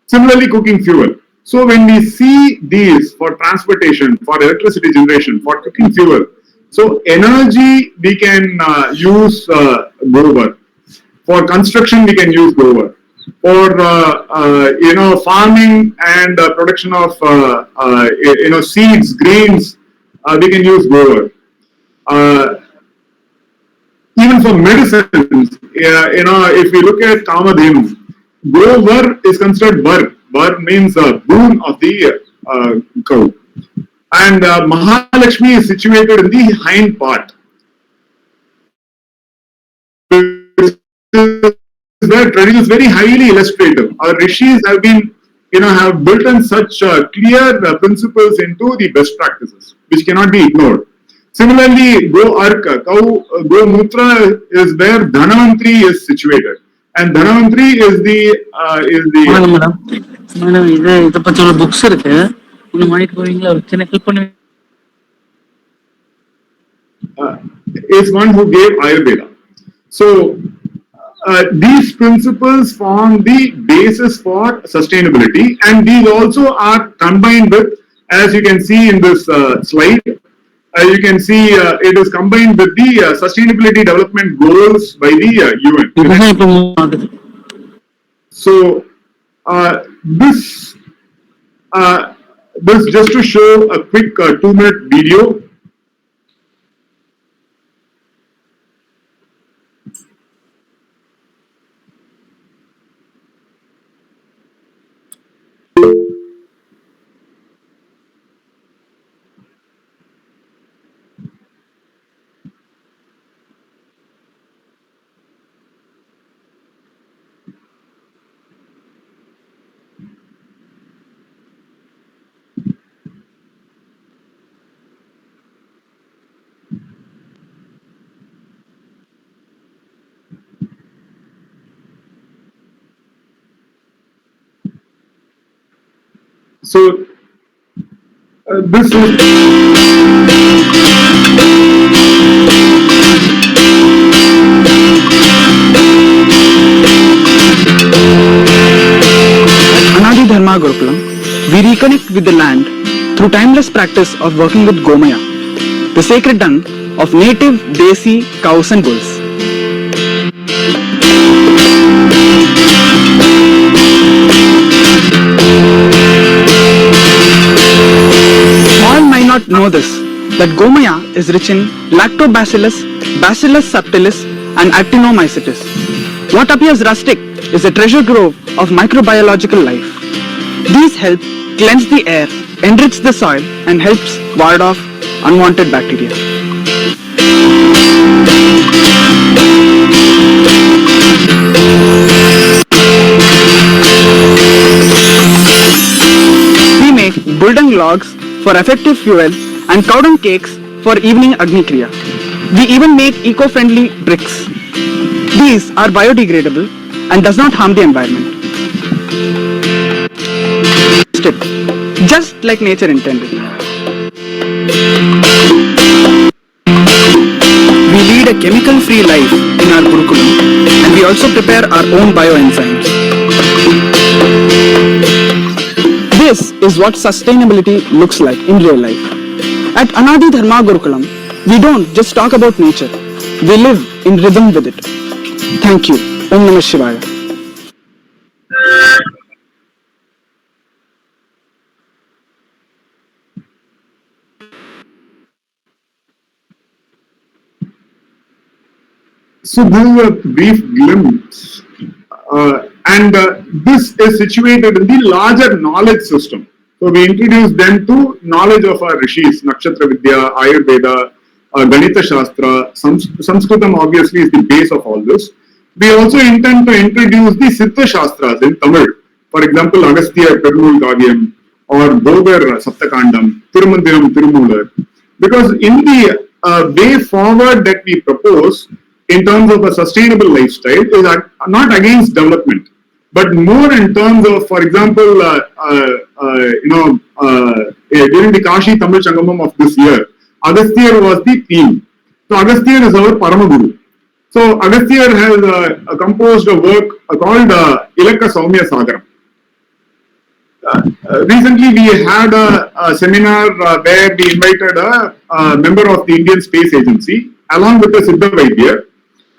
Similarly, cooking fuel. So when we see these for transportation, for electricity generation, for cooking fuel, so energy we can use gobar. For construction we can use gobar. For farming and production of seeds, grains, we can use gobar. Even for medicines, if we look at Kamadhenu, Govar is considered Var. Var means boon of the cow. And Mahalakshmi is situated in the hind part. Where tradition is very highly illustrative. Our rishis have been, have built in such clear principles into the best practices, which cannot be ignored. Similarly, Go Arka, Go Mutra is where Dhanavantri is situated. And Dhanavantri is the books is one who gave Ayurveda. So these principles form the basis for sustainability, and these also are combined with, as you can see in this slide, you can see it is combined with the sustainability development goals by the UN. So this just to show a quick 2-minute video. So this is Anaadi Dharma Gurukulam, we reconnect with the land through timeless practice of working with Gomaya, the sacred dung of native Desi cows and bulls. All might not know this, that Gomaya is rich in lactobacillus, bacillus subtilis and actinomycetes. What appears rustic is a treasure trove of microbiological life. These help cleanse the air, enrich the soil and helps ward off unwanted bacteria. We make buldung logs for effective fuel and cow dung cakes for evening Agni Kriya. We even make eco-friendly bricks. These are biodegradable and does not harm the environment. Just like nature intended. We lead a chemical-free life in our Gurukulam, and we also prepare our own bioenzymes. This is what sustainability looks like in real life. At Anaadi Dharma Gurukulam, we don't just talk about nature, we live in rhythm with it. Thank you. Om Namah Shivaya. So this is a brief glimpse, and this is situated in the larger knowledge system. So we introduce them to knowledge of our rishis, Nakshatra Vidya, Ayurveda, Ganita Shastra, Sanskritam obviously is the base of all this. We also intend to introduce the Siddha Shastras in Tamil. For example, Agastya Perunul Kavyam or Bogar Saptakandam, Tirumandiram Tirumular. Because in the way forward that we propose in terms of a sustainable lifestyle is not against development, but more in terms of, for example, during the Kashi Tamil Changamam of this year, Agastya was the theme. So Agastya is our Paramaguru. So Agasthyar has composed a work called Ilaka Saumya Sagaram. Recently we had a seminar where we invited a member of the Indian Space Agency along with the Siddha Vaidya,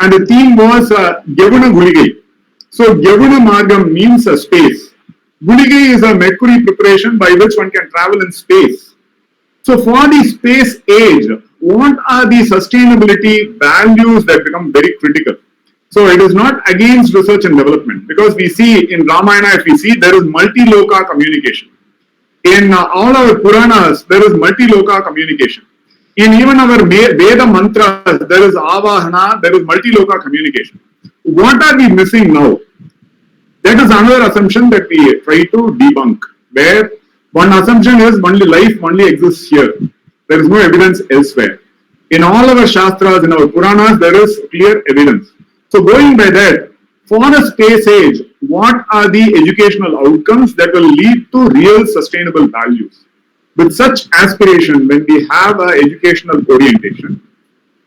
and the theme was Gyavana Guligai. So Gyavana Margam means a space. Guligai is a mercury preparation by which one can travel in space. So for the space age, what are the sustainability values that become very critical? So it is not against research and development, because we see in Ramayana, if we see, there is multi-loka communication. In all our Puranas, there is multi-loka communication. In even our Veda mantras, there is Avahana, there is multi-loka communication. What are we missing now? That is another assumption that we try to debunk, where one assumption is only life only exists here. There is no evidence elsewhere. In all our Shastras, in our Puranas, there is clear evidence. So going by that, for a space age, what are the educational outcomes that will lead to real sustainable values? With such aspiration, when we have an educational orientation,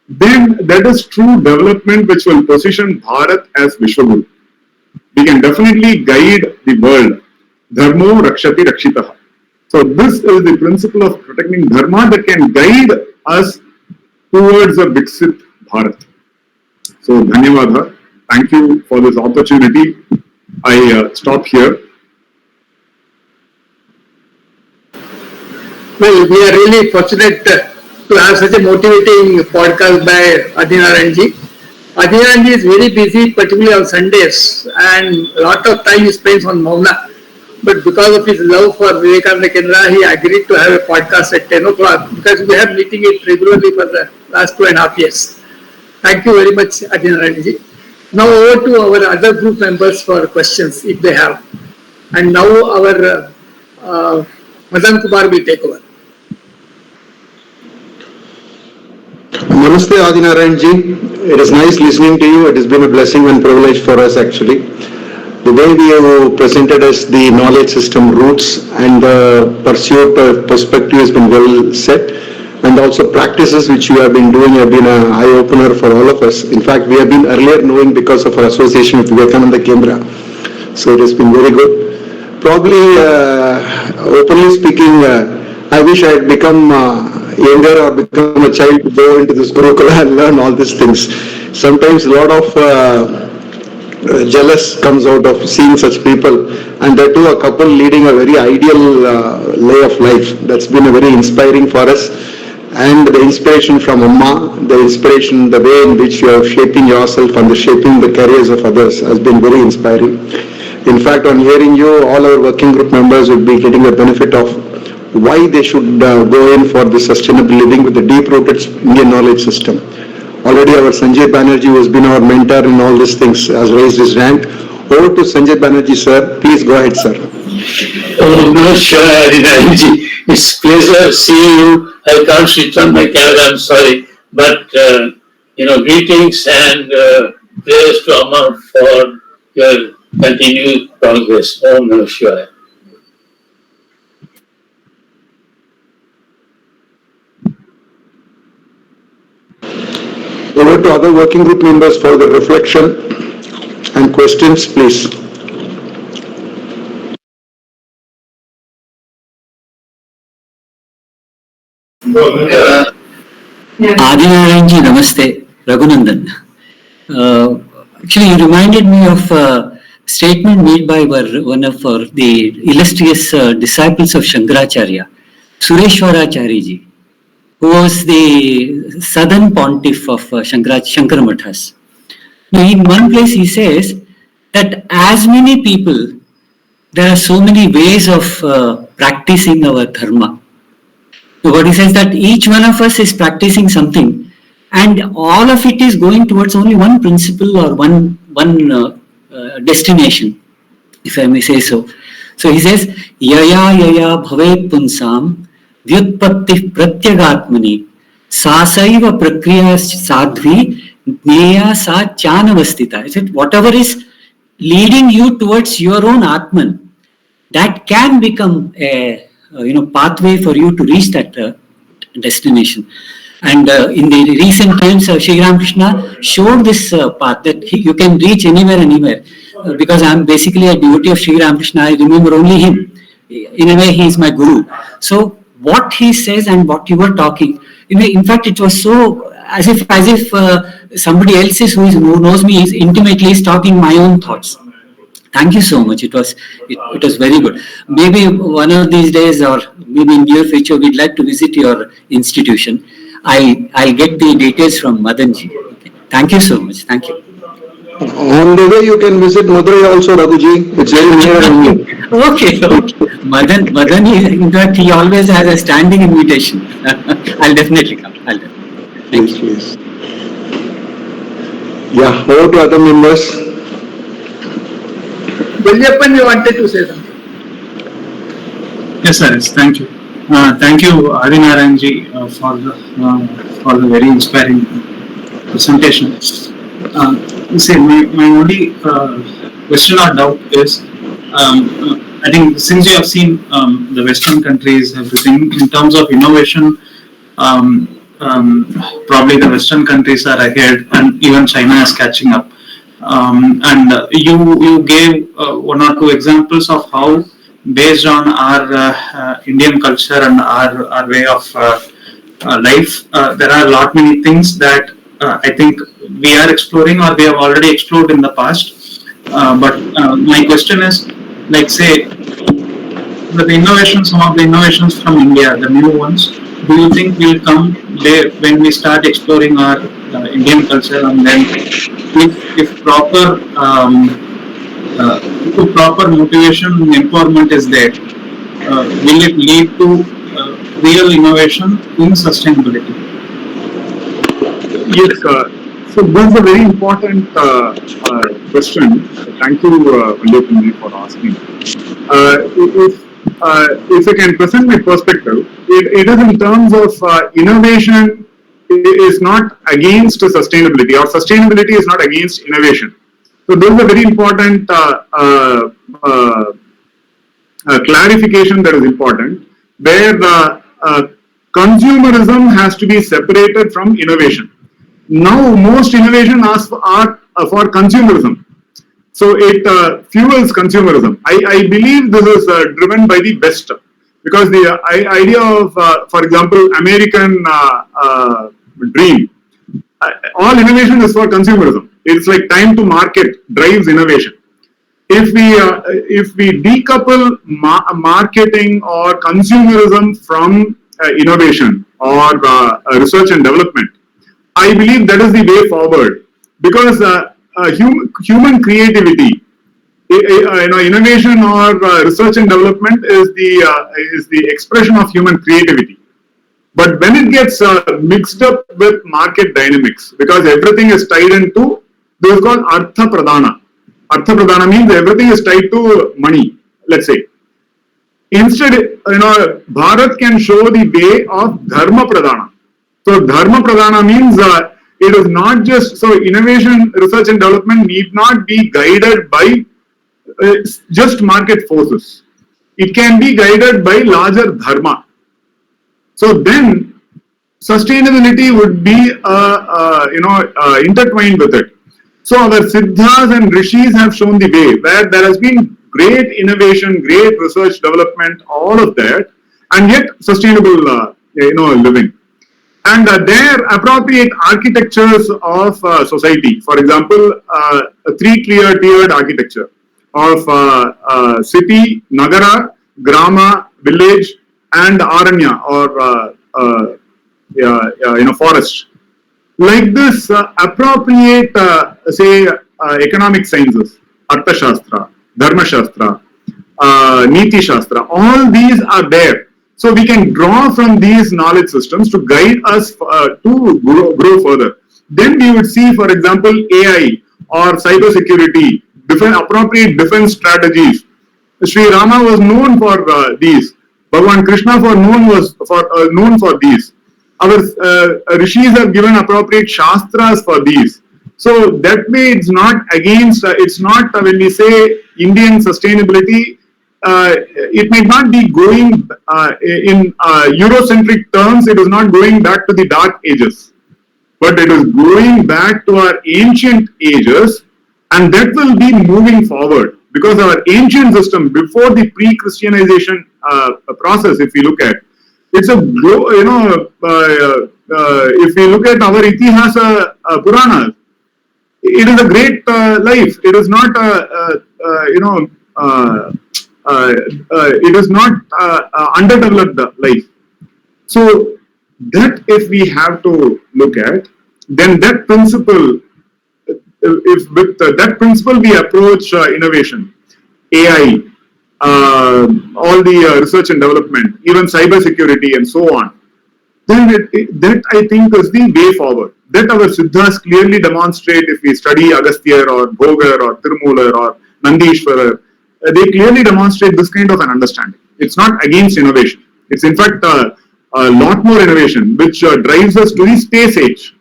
then that is true development which will position Bharat as Vishwaguru. We can definitely guide the world. Dharmo rakshati rakshitaha. So this is the principle of protecting Dharma that can guide us towards a Viksit Bharat. So Dhanyavada. Thank you for this opportunity. I stop here. Well, we are really fortunate to have such a motivating podcast by Adinarayan. Adinarayan is very busy, particularly on Sundays, and a lot of time he spends on Mauna. But because of his love for Vivekananda Kendra, he agreed to have a podcast at 10 o'clock, because we have meeting it regularly for the last 2.5 years. Thank you very much, Adinarayan. Now over to our other group members for questions, if they have. And now our Madan Kumar will take over. Namaste Adinarayan ji. It is nice listening to you. It has been a blessing and privilege for us actually. The way we have presented us the knowledge system roots and the pursuit perspective has been well set, and also practices which you have been doing have been an eye-opener for all of us. In fact, we have been earlier knowing because of our association with Vivekananda Kendra. So it has been very good. Probably, openly speaking, I wish I had become younger or become a child to go into this Gurukulam and learn all these things. Sometimes a lot of jealous comes out of seeing such people, and that too a couple leading a very ideal way of life. That's been a very inspiring for us, and the inspiration from Amma, the inspiration, the way in which you are shaping yourself and shaping the careers of others has been very inspiring. In fact, on hearing you, all our working group members will be getting the benefit of why they should go in for the sustainable living with the deep-rooted Indian knowledge system. Already our Sanjay Banerjee, who has been our mentor in all these things, has raised his hand. Over to Sanjay Banerjee, sir. Please go ahead, sir. Oh, no, sure, Adinarayan. It's a pleasure seeing you. I can't switch on my camera, I'm sorry. But, greetings and prayers to Amma for your continued progress. Oh, no, sure. Over to other working group members for the reflection and questions, please. Adinarayan ji, namaste, Raghunandan. Actually, you reminded me of a statement made by one of the illustrious disciples of Shankaracharya, Sureshwaracharya ji, who was the southern pontiff of Shankara Mathas. Now, in one place he says that as many people, there are so many ways of practicing our dharma. So what he says that each one of us is practicing something, and all of it is going towards only one principle or one destination, if I may say so. So he says, yaya bhave punsam vyutpatti pratyagatmani sasaiva prakriya sadhvi jneya sa chanavastita. He said, whatever is leading you towards your own Atman, that can become a pathway for you to reach that destination. And in the recent times, Sri Ramakrishna showed this path that you can reach anywhere. Because I'm basically a devotee of Sri Ramakrishna, I remember only him. In a way, he is my guru. So what he says and what you were talking, in fact, it was so as if somebody else who knows me is intimately talking my own thoughts. Thank you so much. It was very good. Maybe one of these days, or maybe in near future, we'd like to visit your institution. I'll get the details from Madanji. Okay. Thank you so much. Thank you. On the way, you can visit Madurai also, Raghuji. It's very near and near. Okay. Madan, in fact, he always has a standing invitation. I'll definitely come. Thank you. Yes. Yeah, over to other members. Valliyappan, you wanted to say something? Yes, sir. Yes, thank you. Thank you, Adinarayan ji, for the very inspiring presentation. See, my only question or doubt is, I think since you have seen the Western countries, everything in terms of innovation, probably the Western countries are ahead, and even China is catching up. And you gave one or two examples of how, based on our Indian culture and our way of life, there are a lot many things that I think we are exploring or we have already explored in the past. But my question is, like, say, some of the innovations from India, the new ones, do you think will come there when we start exploring our Indian culture, and then if proper motivation and empowerment is there, will it lead to real innovation in sustainability? Yes, so this is a very important question. Thank you, Valliyappan, for asking. If I can present my perspective, it is in terms of innovation is not against sustainability, or sustainability is not against innovation. So this is a very important clarification that is important, where the consumerism has to be separated from innovation. Now most innovation are for consumerism. So it fuels consumerism. I believe this is driven by the West, because the idea of, for example, American dream, all innovation is for consumerism. It's like time to market drives innovation. If we decouple marketing or consumerism from innovation or research and development, I believe that is the way forward, because human creativity, innovation or research and development is the expression of human creativity. But when it gets mixed up with market dynamics, because everything is tied into, this is called Artha Pradhana. Artha Pradhana means everything is tied to money, let's say. Instead, Bharat can show the way of Dharma Pradhana. So Dharma Pradhana means it is not just, so innovation, research and development need not be guided by just market forces. It can be guided by larger Dharma. So then sustainability would be intertwined with it. So our Siddhas and Rishis have shown the way, where there has been great innovation, great research development, all of that, and yet sustainable living. And their appropriate architectures of society, for example, a three-tiered architecture of city, Nagara, Grama, village, and Aranya, or forest. Like this, appropriate, economic sciences, Artha Shastra, Dharma Shastra, Niti Shastra, all these are there. So we can draw from these knowledge systems to guide us to grow further. Then we would see, for example, AI or cybersecurity, appropriate defense strategies. Sri Rama was known for these. Bhagavan Krishna was known for these. Our rishis have given appropriate shastras for these. So that way it's not against, it's not when we say Indian sustainability, it may not be going in Eurocentric terms, it is not going back to the dark ages, but it is going back to our ancient ages, and that will be moving forward because our ancient system before the pre-Christianization process, if we look at, it's a if we look at our Itihasa Puranas, it is a great life. It is not it is not underdeveloped life. So that if we have to look at, then that principle, if with that principle we approach innovation, AI, all the research and development, even cyber security and so on, then that I think is the way forward. That our Siddhas clearly demonstrate if we study Agasthyar or Bhogar or Tirumular or Nandishwarar. They clearly demonstrate this kind of an understanding. It's not against innovation. It's in fact a lot more innovation, which drives us to the space age.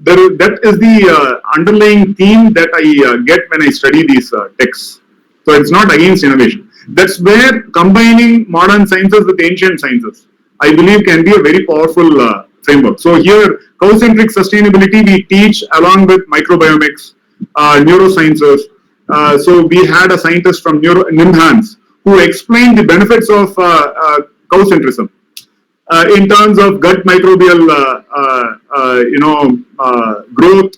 That is the underlying theme that I get when I study these texts. So it's not against innovation. That's where combining modern sciences with ancient sciences, I believe, can be a very powerful framework. So here, cow-centric sustainability we teach along with microbiomics, neurosciences. So we had a scientist from NIMHANS who explained the benefits of cow-centrism in terms of gut microbial, growth,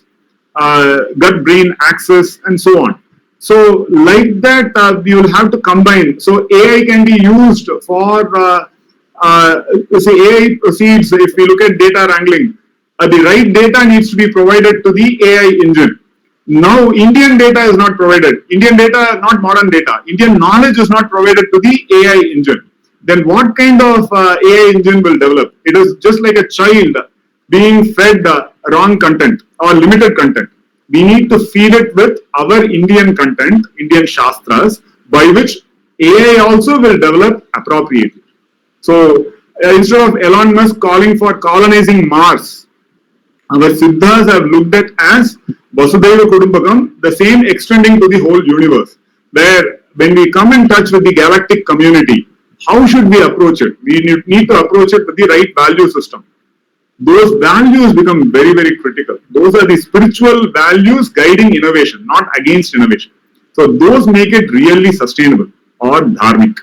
gut-brain axis, and so on. So like that, we will have to combine. So AI can be used for, AI proceeds, if we look at data wrangling, the right data needs to be provided to the AI engine. Now, Indian data is not provided. Indian data, not modern data. Indian knowledge is not provided to the AI engine. Then what kind of AI engine will develop? It is just like a child being fed wrong content or limited content. We need to feed it with our Indian content, Indian Shastras, by which AI also will develop appropriately. So instead of Elon Musk calling for colonizing Mars, our Siddhas have looked at as Vasudhaiva Kudumbakam, the same extending to the whole universe, where when we come in touch with the galactic community, how should we approach it? We need to approach it with the right value system. Those values become very, very critical. Those are the spiritual values guiding innovation, not against innovation. So those make it really sustainable or dharmic.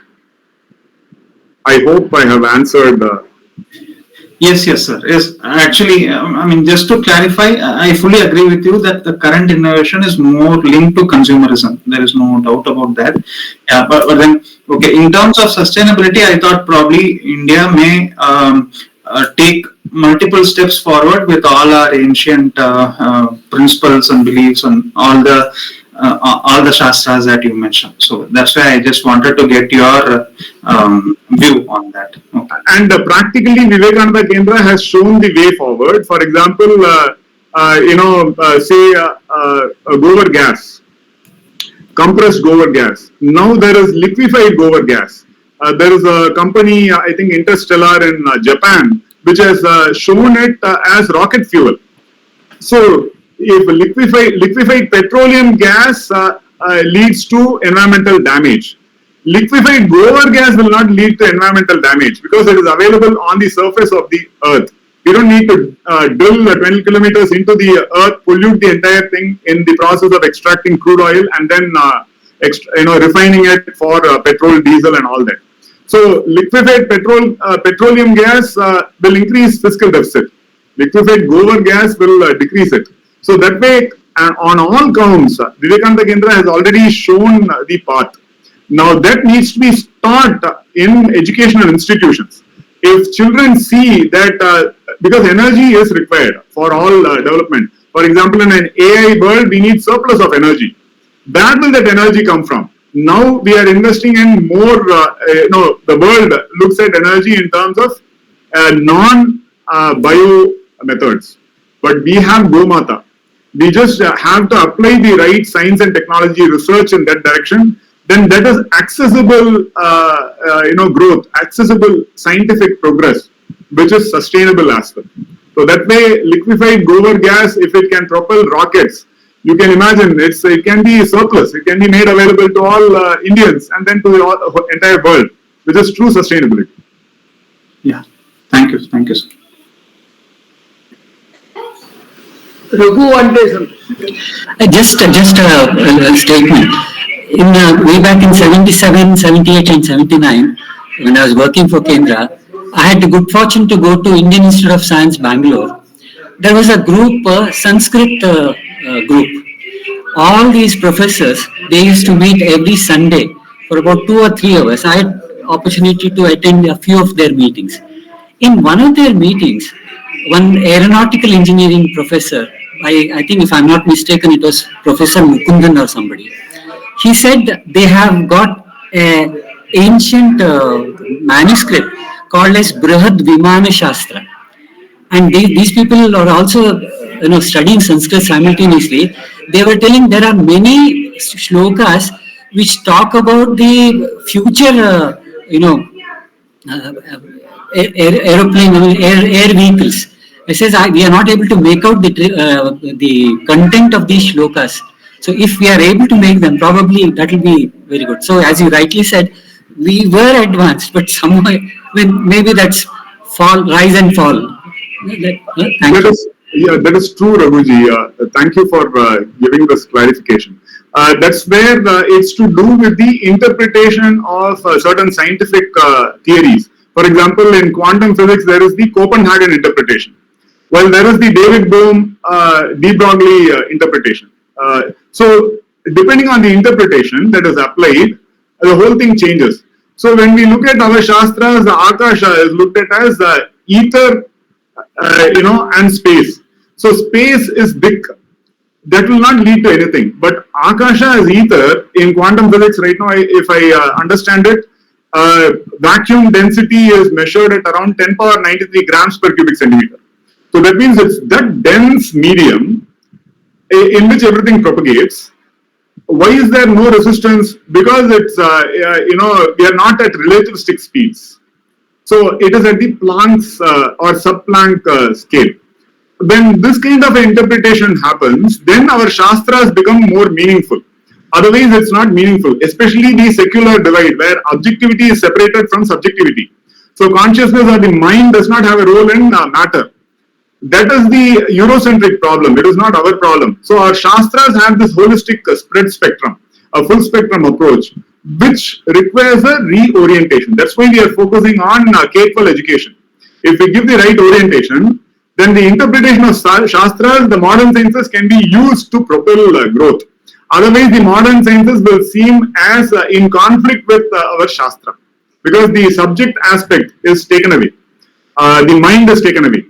I hope I have answered. Yes, sir. Yes, actually, I mean, just to clarify, I fully agree with you that the current innovation is more linked to consumerism. There is no doubt about that. But then, okay, in terms of sustainability, I thought probably India may take multiple steps forward with all our ancient principles and beliefs and all the shastras that you mentioned. So that's why I just wanted to get your view on that. Okay. And practically, Vivekananda Kendra has shown the way forward. For example, Gobar gas, compressed Gobar gas. Now there is liquefied Gobar gas. There is a company, I think Interstellar in Japan, which has shown it as rocket fuel. So if liquefied petroleum gas leads to environmental damage, liquefied Gobar gas will not lead to environmental damage because it is available on the surface of the earth. We don't need to drill 20 kilometers into the earth, pollute the entire thing in the process of extracting crude oil and then refining it for petrol, diesel and all that. So liquefied petroleum gas will increase fiscal deficit. Liquefied Gobar gas will decrease it. So that way, on all counts, Vivekananda Kendra has already shown the path. Now that needs to be taught in educational institutions. If children see that, because energy is required for all development. For example, in an AI world, we need surplus of energy. Where will that energy come from? Now we are investing in more, the world looks at energy in terms of non-bio methods. But we have Gomata. We just have to apply the right science and technology research in that direction. Then that is accessible, growth, accessible scientific progress, which is sustainable as well. So that way, liquefied Gobar gas, if it can propel rockets, you can imagine it can be surplus. It can be made available to all Indians and then to the entire world, which is true sustainability. Yeah. Thank you. Thank you, sir. Raghu wanted some. Just a statement. Way back in 77, 78 and 79, when I was working for Kendra, I had the good fortune to go to Indian Institute of Science, Bangalore. There was a group, Sanskrit group. All these professors, they used to meet every Sunday for about 2 or 3 hours. I had opportunity to attend a few of their meetings. In one of their meetings, one aeronautical engineering professor, I think if I'm not mistaken, it was Professor Mukundan or somebody. He said they have got an ancient manuscript called as Brihad Vimana Shastra. And these people are also, studying Sanskrit simultaneously. They were telling there are many shlokas which talk about the future, aeroplane, air vehicles. It says we are not able to make out the content of these shlokas. So if we are able to make them, probably that will be very good. So as you rightly said, we were advanced, but somehow, maybe that's rise and fall. That is true, Raghuji. Thank you for giving this clarification. That's where it's to do with the interpretation of certain scientific theories. For example, in quantum physics, there is the Copenhagen interpretation. Well, there is the David Bohm, de Broglie interpretation. So, depending on the interpretation that is applied, the whole thing changes. So, when we look at our Shastras, the Akasha is looked at as ether, and space. So, space is big. That will not lead to anything. But Akasha is ether. In quantum physics, right now, if I understand it, vacuum density is measured at around 10 power 93 grams per cubic centimeter. So that means it's that dense medium in which everything propagates. Why is there no resistance? Because it's, we are not at relativistic speeds. So it is at the Planck's or sub-Planck scale. When this kind of interpretation happens, then our Shastras become more meaningful. Otherwise, it's not meaningful, especially the secular divide where objectivity is separated from subjectivity. So consciousness or the mind does not have a role in matter. That is the Eurocentric problem. It is not our problem. So our Shastras have this holistic spread spectrum, a full spectrum approach, which requires a reorientation. That's why we are focusing on K-12 education. If we give the right orientation, then the interpretation of Shastras, the modern sciences can be used to propel growth. Otherwise, the modern sciences will seem as in conflict with our Shastra, because the subject aspect is taken away. The mind is taken away.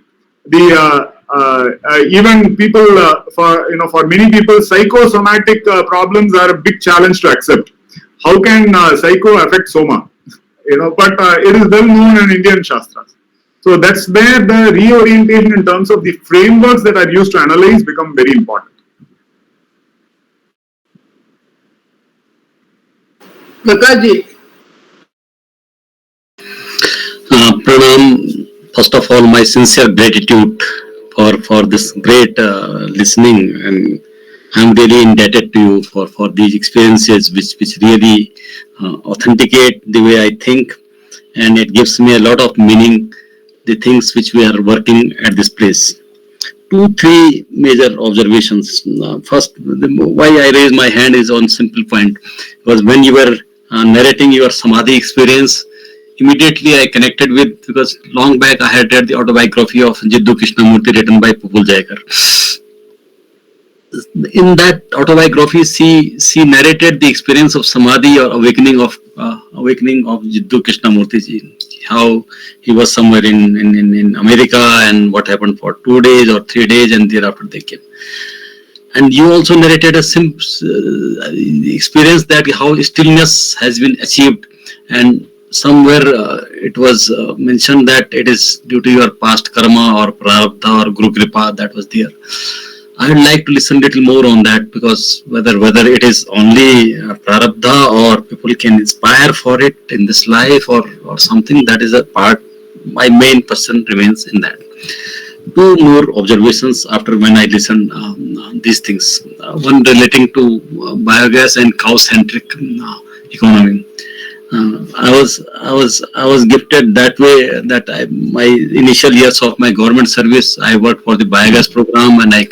Even people, for many people, psychosomatic problems are a big challenge to accept. How can psycho affect soma? But it is well known in Indian Shastras. So that's where the reorientation in terms of the frameworks that are used to analyze become very important. Prakash. Pranam. First of all, my sincere gratitude for this great listening, and I'm really indebted to you for these experiences which really authenticate the way I think, and it gives me a lot of meaning, the things which we are working at this place. 2-3 major observations. First, why I raised my hand is on simple point, because when you were narrating your Samadhi experience, immediately I connected with, because long back I had read the autobiography of Jiddu Krishnamurti written by Pupul Jayakar. In that autobiography, she narrated the experience of Samadhi or awakening of Jiddu Krishnamurti ji. How he was somewhere in America and what happened for 2 days or 3 days, and thereafter they came. And you also narrated a experience that how stillness has been achieved, and somewhere it was mentioned that it is due to your past karma or prarabdha or guru kripa that was there. I would like to listen a little more on that, because whether it is only prarabdha or people can inspire for it in this life or something, that is a part. My main person remains in that. two more observations after when I listened these things. One relating to biogas and cow-centric economy. I was gifted that way that my initial years of my government service, I worked for the biogas program, and I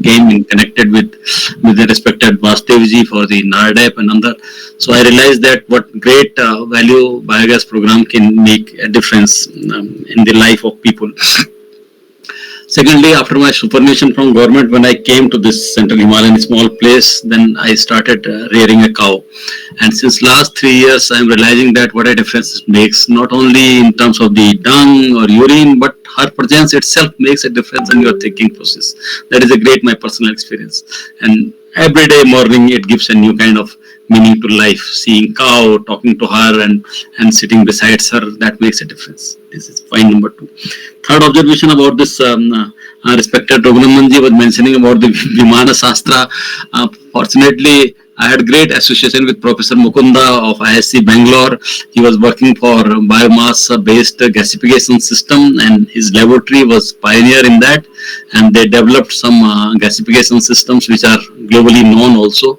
came connected with the respected Vastevji for the Nardep and other. So I realized that what great value biogas program can make a difference in the life of people. Secondly, after my superannuation from government, when I came to this central Himalayan small place, then I started rearing a cow. And since last 3 years, I'm realizing that what a difference it makes, not only in terms of the dung or urine, but her presence itself makes a difference in your thinking process. That is a great, my personal experience. And every day morning, it gives a new kind of meaning to life. Seeing cow, talking to her and sitting beside her, that makes a difference. This is point number 2. Third observation about this, respected Raghunandanji was mentioning about the Vimana Shastra. Fortunately, I had great association with Professor Mukunda of ISC Bangalore. He was working for biomass-based gasification system, and his laboratory was pioneer in that. And they developed some gasification systems which are globally known also.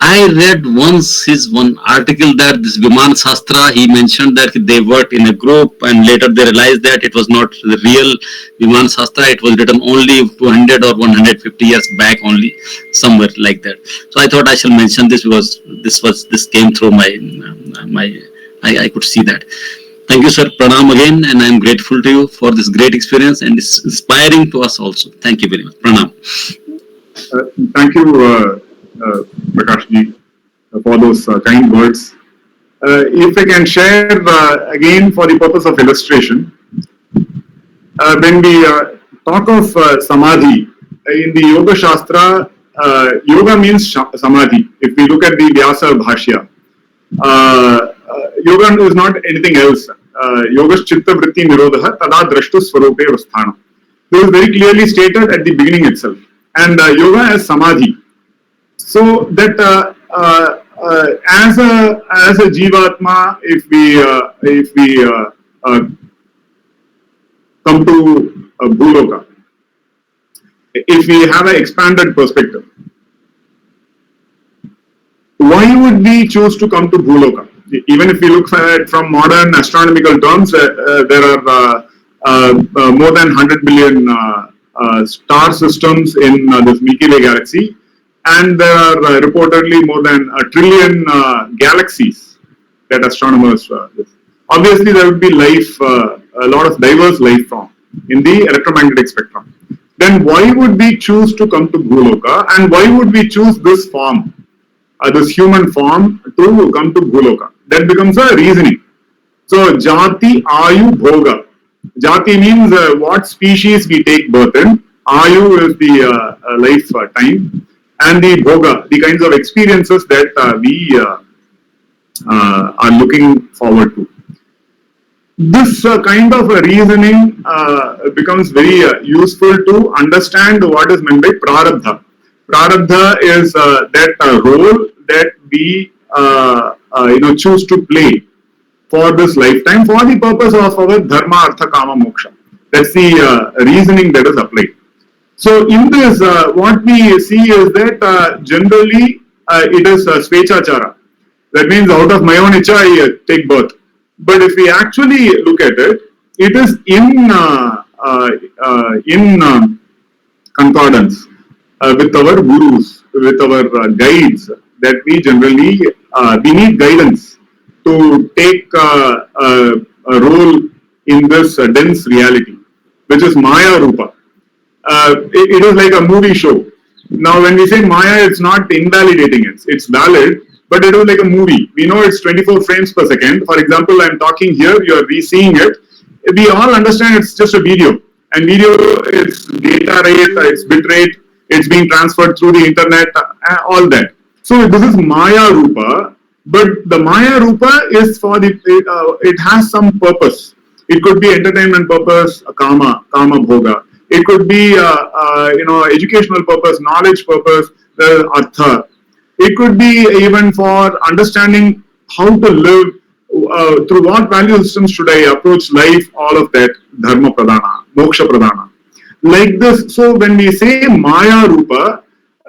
I read once one article that this Viman Shastra, he mentioned that they worked in a group, and later they realized that it was not the real Viman Shastra. It was written only 200 or 150 years back, only somewhere like that. So I thought I shall mention this because this came through I could see that. Thank you, sir. Pranam again, and I am grateful to you for this great experience, and it's inspiring to us also. Thank you very much. Pranam. Thank you, Prakashji, for those kind words. If I can share again for the purpose of illustration, when we talk of Samadhi, in the Yoga Shastra, Yoga means Samadhi. If we look at the Vyasa Bhashya, Yoga is not anything else. Yoga Chitta Vritti Nirodha Tada Drashtu Swarupe Vasthana. This is very clearly stated at the beginning itself. And Yoga is Samadhi. So that as a Jivatma, if we come to Bhuloka, if we have an expanded perspective, why would we choose to come to Bhuloka? Even if we look at it from modern astronomical terms, there are more than 100 billion star systems in this Milky Way galaxy. And there are reportedly more than 1 trillion galaxies that astronomers obviously there would be life, a lot of diverse life form in the electromagnetic spectrum. Then why would we choose to come to Bhuloka, and why would we choose this form, this human form, to come to Bhuloka? That becomes a reasoning. So Jati, Ayu, Bhoga. Jati means what species we take birth in. Ayu is the life time. And the bhoga, the kinds of experiences that we are looking forward to. This kind of reasoning becomes very useful to understand what is meant by prarabdha. Prarabdha is that role that we choose to play for this lifetime for the purpose of our dharma, artha, kama, moksha. That's the reasoning that is applied. So in this, what we see is that generally it is svechachara. That means out of my own icha I take birth. But if we actually look at it, it is in concordance with our gurus, with our guides, that we generally we need guidance to take a role in this dense reality, which is Maya Rupa. It is like a movie show. Now, when we say Maya, it's not invalidating it. It's valid, but it is like a movie. We know it's 24 frames per second. For example, I'm talking here, you're re-seeing it. We all understand it's just a video. And video, it's data rate, it's bit rate, it's being transferred through the internet, all that. So this is Maya Rupa, but the Maya Rupa is for the, it has some purpose. It could be entertainment purpose, kama bhoga. It could be, educational purpose, knowledge purpose, artha. It could be even for understanding how to live, through what value systems should I approach life, all of that, dharma pradhana, moksha pradhana. like this. So when we say Maya Rupa,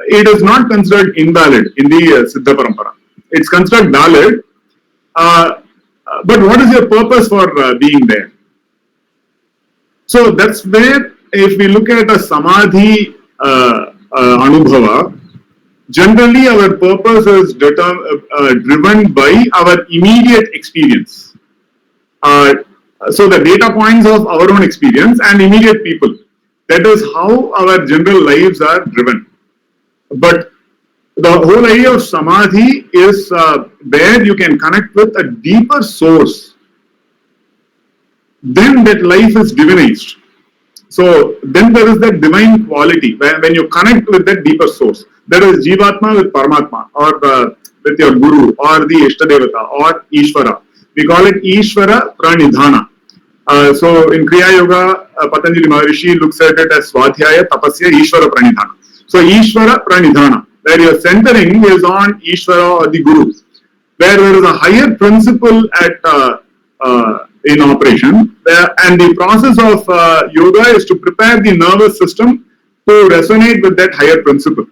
it is not considered invalid in the Siddha Parampara. It's considered valid. But what is your purpose for being there? So that's where, if we look at a Samadhi Anubhava, generally our purpose is driven by our immediate experience. So the data points of our own experience and immediate people. That is how our general lives are driven. But the whole idea of Samadhi is where you can connect with a deeper source. Then that life is divinized. So then there is that divine quality when you connect with that deeper source. There is Jivatma with Paramatma, or with your Guru, or the Ishtadevata, or Ishvara. We call it Ishvara Pranidhana. So in Kriya Yoga, Patanjali Maharishi looks at it as Swadhyaya, Tapasya, Ishvara Pranidhana. So Ishvara Pranidhana, where your centering is on Ishvara or the Guru, where there is a higher principle at in operation, and the process of yoga is to prepare the nervous system to resonate with that higher principle.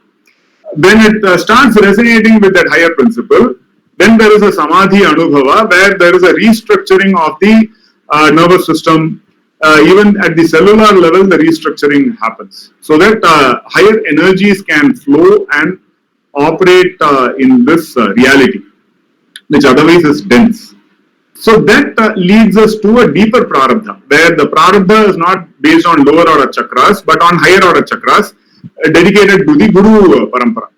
When it starts resonating with that higher principle, then there is a Samadhi Anubhava, where there is a restructuring of the nervous system. Even at the cellular level, the restructuring happens, so that higher energies can flow and operate in this reality, which otherwise is dense. So that leads us to a deeper prarabdha, where the prarabdha is not based on lower order chakras, but on higher order chakras, dedicated to the Guru Parampara.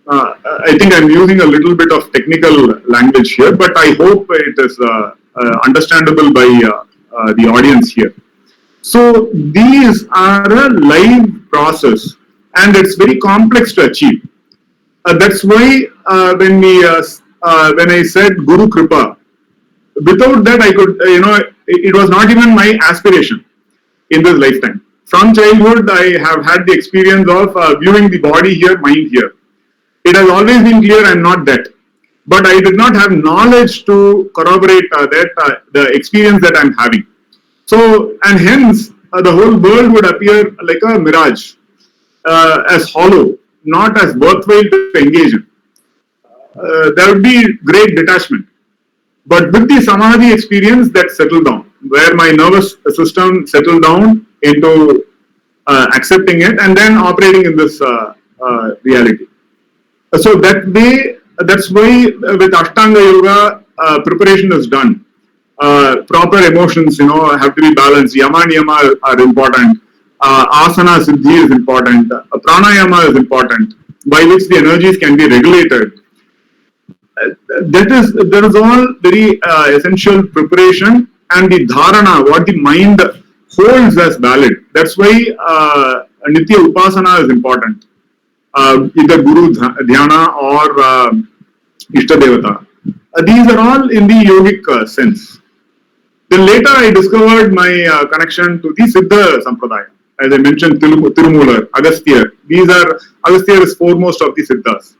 I think I'm using a little bit of technical language here, but I hope it is understandable by the audience here. So these are a live process, and it's very complex to achieve. That's why when I said Guru Kripa, without that I could, it was not even my aspiration in this lifetime. From childhood, I have had the experience of viewing the body here, mind here. It has always been clear I'm not that. But I did not have knowledge to corroborate the experience that I'm having. So, and hence, the whole world would appear like a mirage, as hollow, not as worthwhile to engage in. There would be great detachment. But with the Samadhi experience, that settled down, where my nervous system settled down into accepting it and then operating in this reality. So that way, that's why with Ashtanga Yoga, preparation is done. Proper emotions, have to be balanced. Yama Niyama are important. Asana Siddhi is important. Pranayama is important, by which the energies can be regulated. There is all very essential preparation, and the dharana, what the mind holds as valid. That's why Nitya Upasana is important. Either Guru Dhyana or Ishtadevata. These are all in the yogic sense. Then later I discovered my connection to the Siddha Sampradaya. As I mentioned, Tirumular, Agastya. Agastya is foremost of the Siddhas.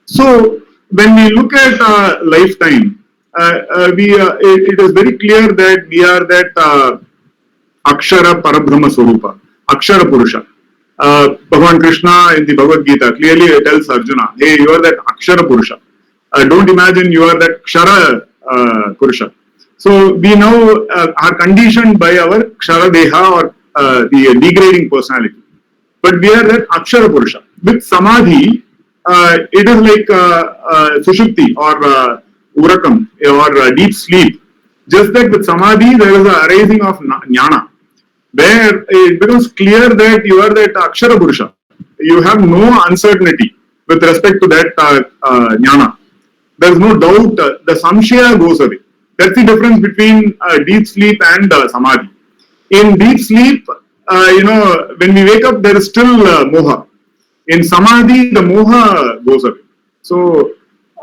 So when we look at lifetime, it is very clear that we are that Akshara Parabrahma Swarupa, Akshara Purusha. Bhagavan Krishna in the Bhagavad Gita clearly tells Arjuna, hey, you are that Akshara Purusha. Don't imagine you are that Kshara Purusha. So we now are conditioned by our Kshara Deha, or the degrading personality. But we are that Akshara Purusha. With Samadhi, it is like Sushupti or Urakam or deep sleep. Just that with Samadhi, there is a arising of Jnana, where it becomes clear that you are that Akshara Purusha. You have no uncertainty with respect to that Jnana. There is no doubt, the Samshaya goes away. That's the difference between deep sleep and Samadhi. In deep sleep, when we wake up, there is still Moha. In Samadhi, the Moha goes away. So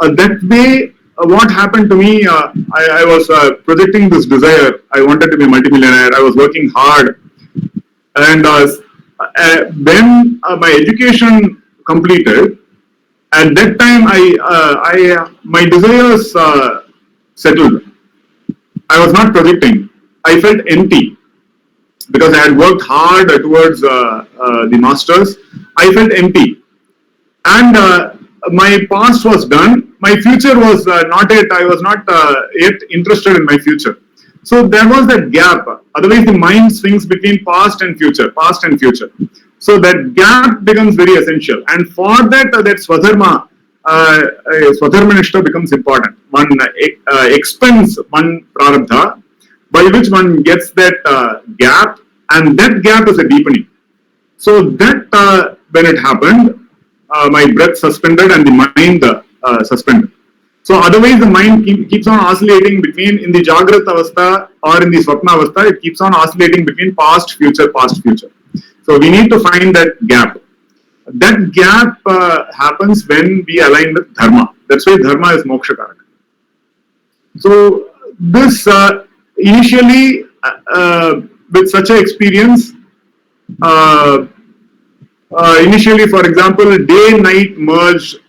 that way, what happened to me, I was projecting this desire. I wanted to be a multimillionaire. I was working hard. And when my education completed, at that time, my desires settled. I was not projecting. I felt empty. because I had worked hard towards the masters, I felt empty. And my past was done. My future was not yet, I was not yet interested in my future. So there was that gap. Otherwise, the mind swings between past and future, past and future. So that gap becomes very essential. And for that, that Swadharma, Swadharmanishta becomes important. One expends one prarabdha by which one gets that gap, and that gap is a deepening. So that when it happened, my breath suspended and the mind suspended. So otherwise the mind keeps on oscillating between, in the Jagrat Avastha or in the Swapna Avastha, it keeps on oscillating between past, future, past, future. So we need to find that gap. That gap happens when we align with Dharma. That's why Dharma is Moksha Karaka. So this initially with such an experience, initially, for example, day-night merged.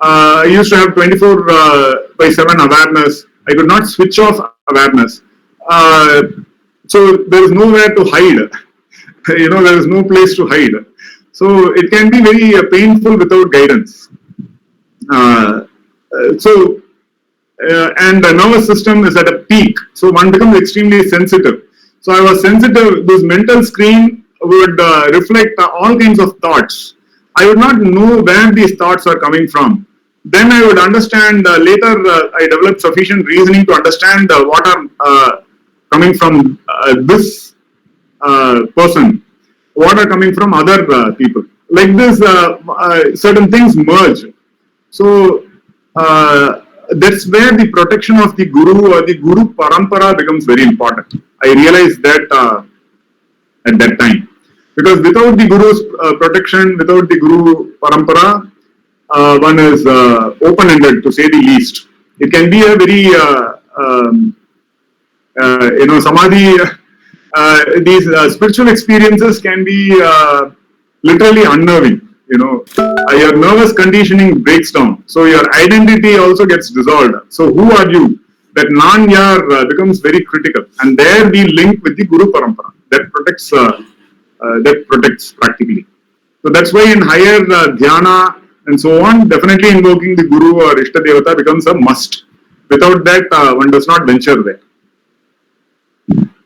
I used to have 24/7 awareness. I could not switch off awareness. So there is nowhere to hide. There is no place to hide. So it can be very painful without guidance. And the nervous system is at a peak. So one becomes extremely sensitive. So I was sensitive. This mental screen would reflect all kinds of thoughts. I would not know where these thoughts are coming from. Then I would understand later. I developed sufficient reasoning to understand what are coming from this person, what are coming from other people. Like this, certain things merge. So that's where the protection of the Guru or the Guru Parampara becomes very important. I realized that at that time. Because without the Guru's protection, without the Guru Parampara, one is open-ended, to say the least. It can be a very, samadhi, these spiritual experiences can be literally unnerving. Your nervous conditioning breaks down. So your identity also gets dissolved. So who are you? That Nan-Yar becomes very critical. And there we link with the Guru Parampara. That protects practically. So that's why in higher dhyana and so on, definitely invoking the Guru or Ishta Devata becomes a must. Without that, one does not venture there.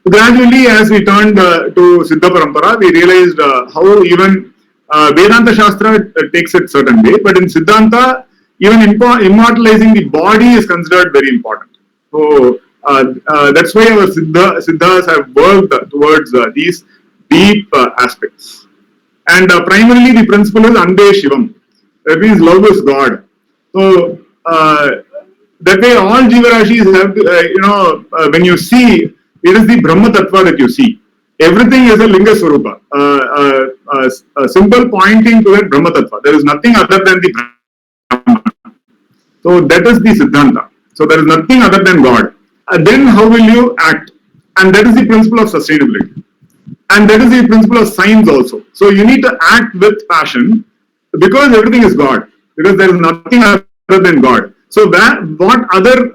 Gradually, as we turned to Siddha Parampara, we realized how even Vedanta Shastra takes it certain way, but in Siddhanta, even immortalizing the body is considered very important. So that's why our Siddhas have worked towards these deep aspects. And primarily the principle is Ande Shivam. That means love is God. So that way all Jivarashis have to, when you see, it is the Brahma Tattva that you see. Everything is a Linga Swarupa. A symbol pointing to that Brahma Tattva. There is nothing other than the Brahma. So that is the Siddhanta. So there is nothing other than God. Then how will you act? And that is the principle of sustainability. And that is the principle of science also. So you need to act with passion because everything is God. Because there is nothing other than God. So what other,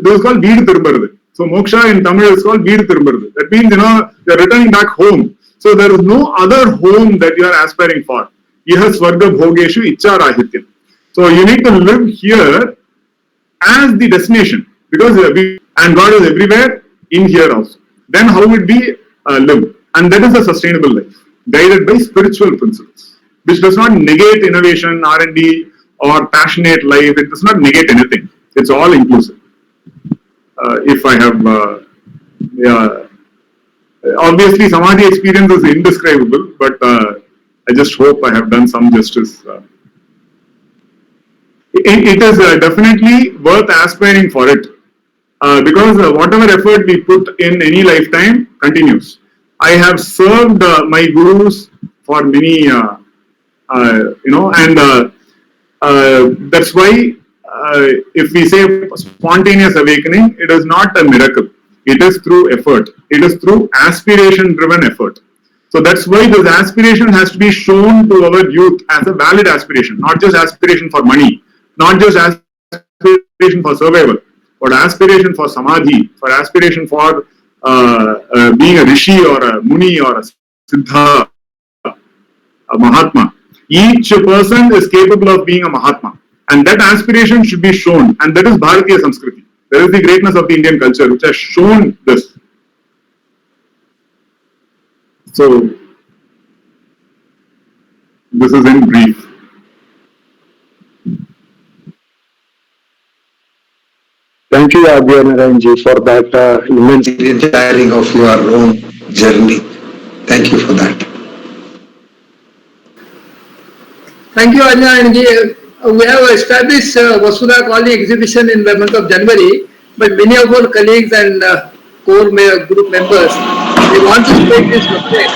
this is called Veedu Thirumbaradu. So moksha in Tamil is called Veedu Thirumbaradu. That means, you are returning back home. So there is no other home that you are aspiring for. Iha Swarga Bhogeshu Icha Rahityam. So you need to live here as the destination. Because and God is everywhere, in here also. Then how would we live? And that is a sustainable life, guided by spiritual principles, which does not negate innovation, R&D, or passionate life. It does not negate anything. It's all inclusive. If I have, obviously Samadhi experience is indescribable, but I just hope I have done some justice. It is definitely worth aspiring for it, because whatever effort we put in any lifetime continues. I have served my gurus for many, and that's why if we say spontaneous awakening, it is not a miracle. It is through effort. It is through aspiration-driven effort. So that's why this aspiration has to be shown to our youth as a valid aspiration, not just aspiration for money, not just aspiration for survival, but aspiration for samadhi, for aspiration for being a rishi or a muni or a siddha, a mahatma. Each person is capable of being a mahatma, and that aspiration should be shown, and that is Bharatiya Samskriti. That is the greatness of the Indian culture, which has shown this. So, this is in brief. Thank you, Adinarayan for that immense sharing of your own journey. Thank you for that. Thank you, Adinarayan. We have established Vasudha Colony exhibition in the month of January, but many of our colleagues and core group members, they want to spread this message.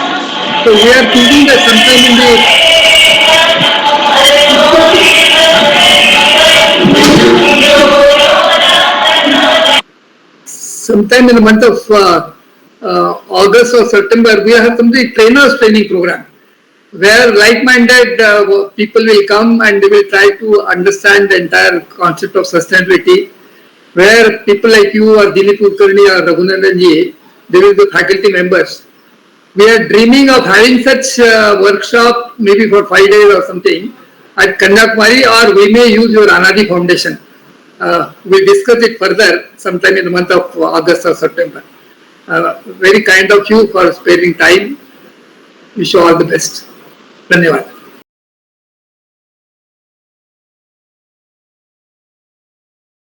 So we are thinking that sometime in the month of August or September, we have some trainers training program, where like-minded people will come and they will try to understand the entire concept of sustainability, where people like you or Dilip Kulkarni or Raghunandanji, they will be faculty members. We are dreaming of having such workshop maybe for 5 days or something at Kanyakumari, or we may use your Anaadi Foundation. We'll discuss it further sometime in the month of August or September. Very kind of you for sparing time. Wish you all the best. धन्यवाद.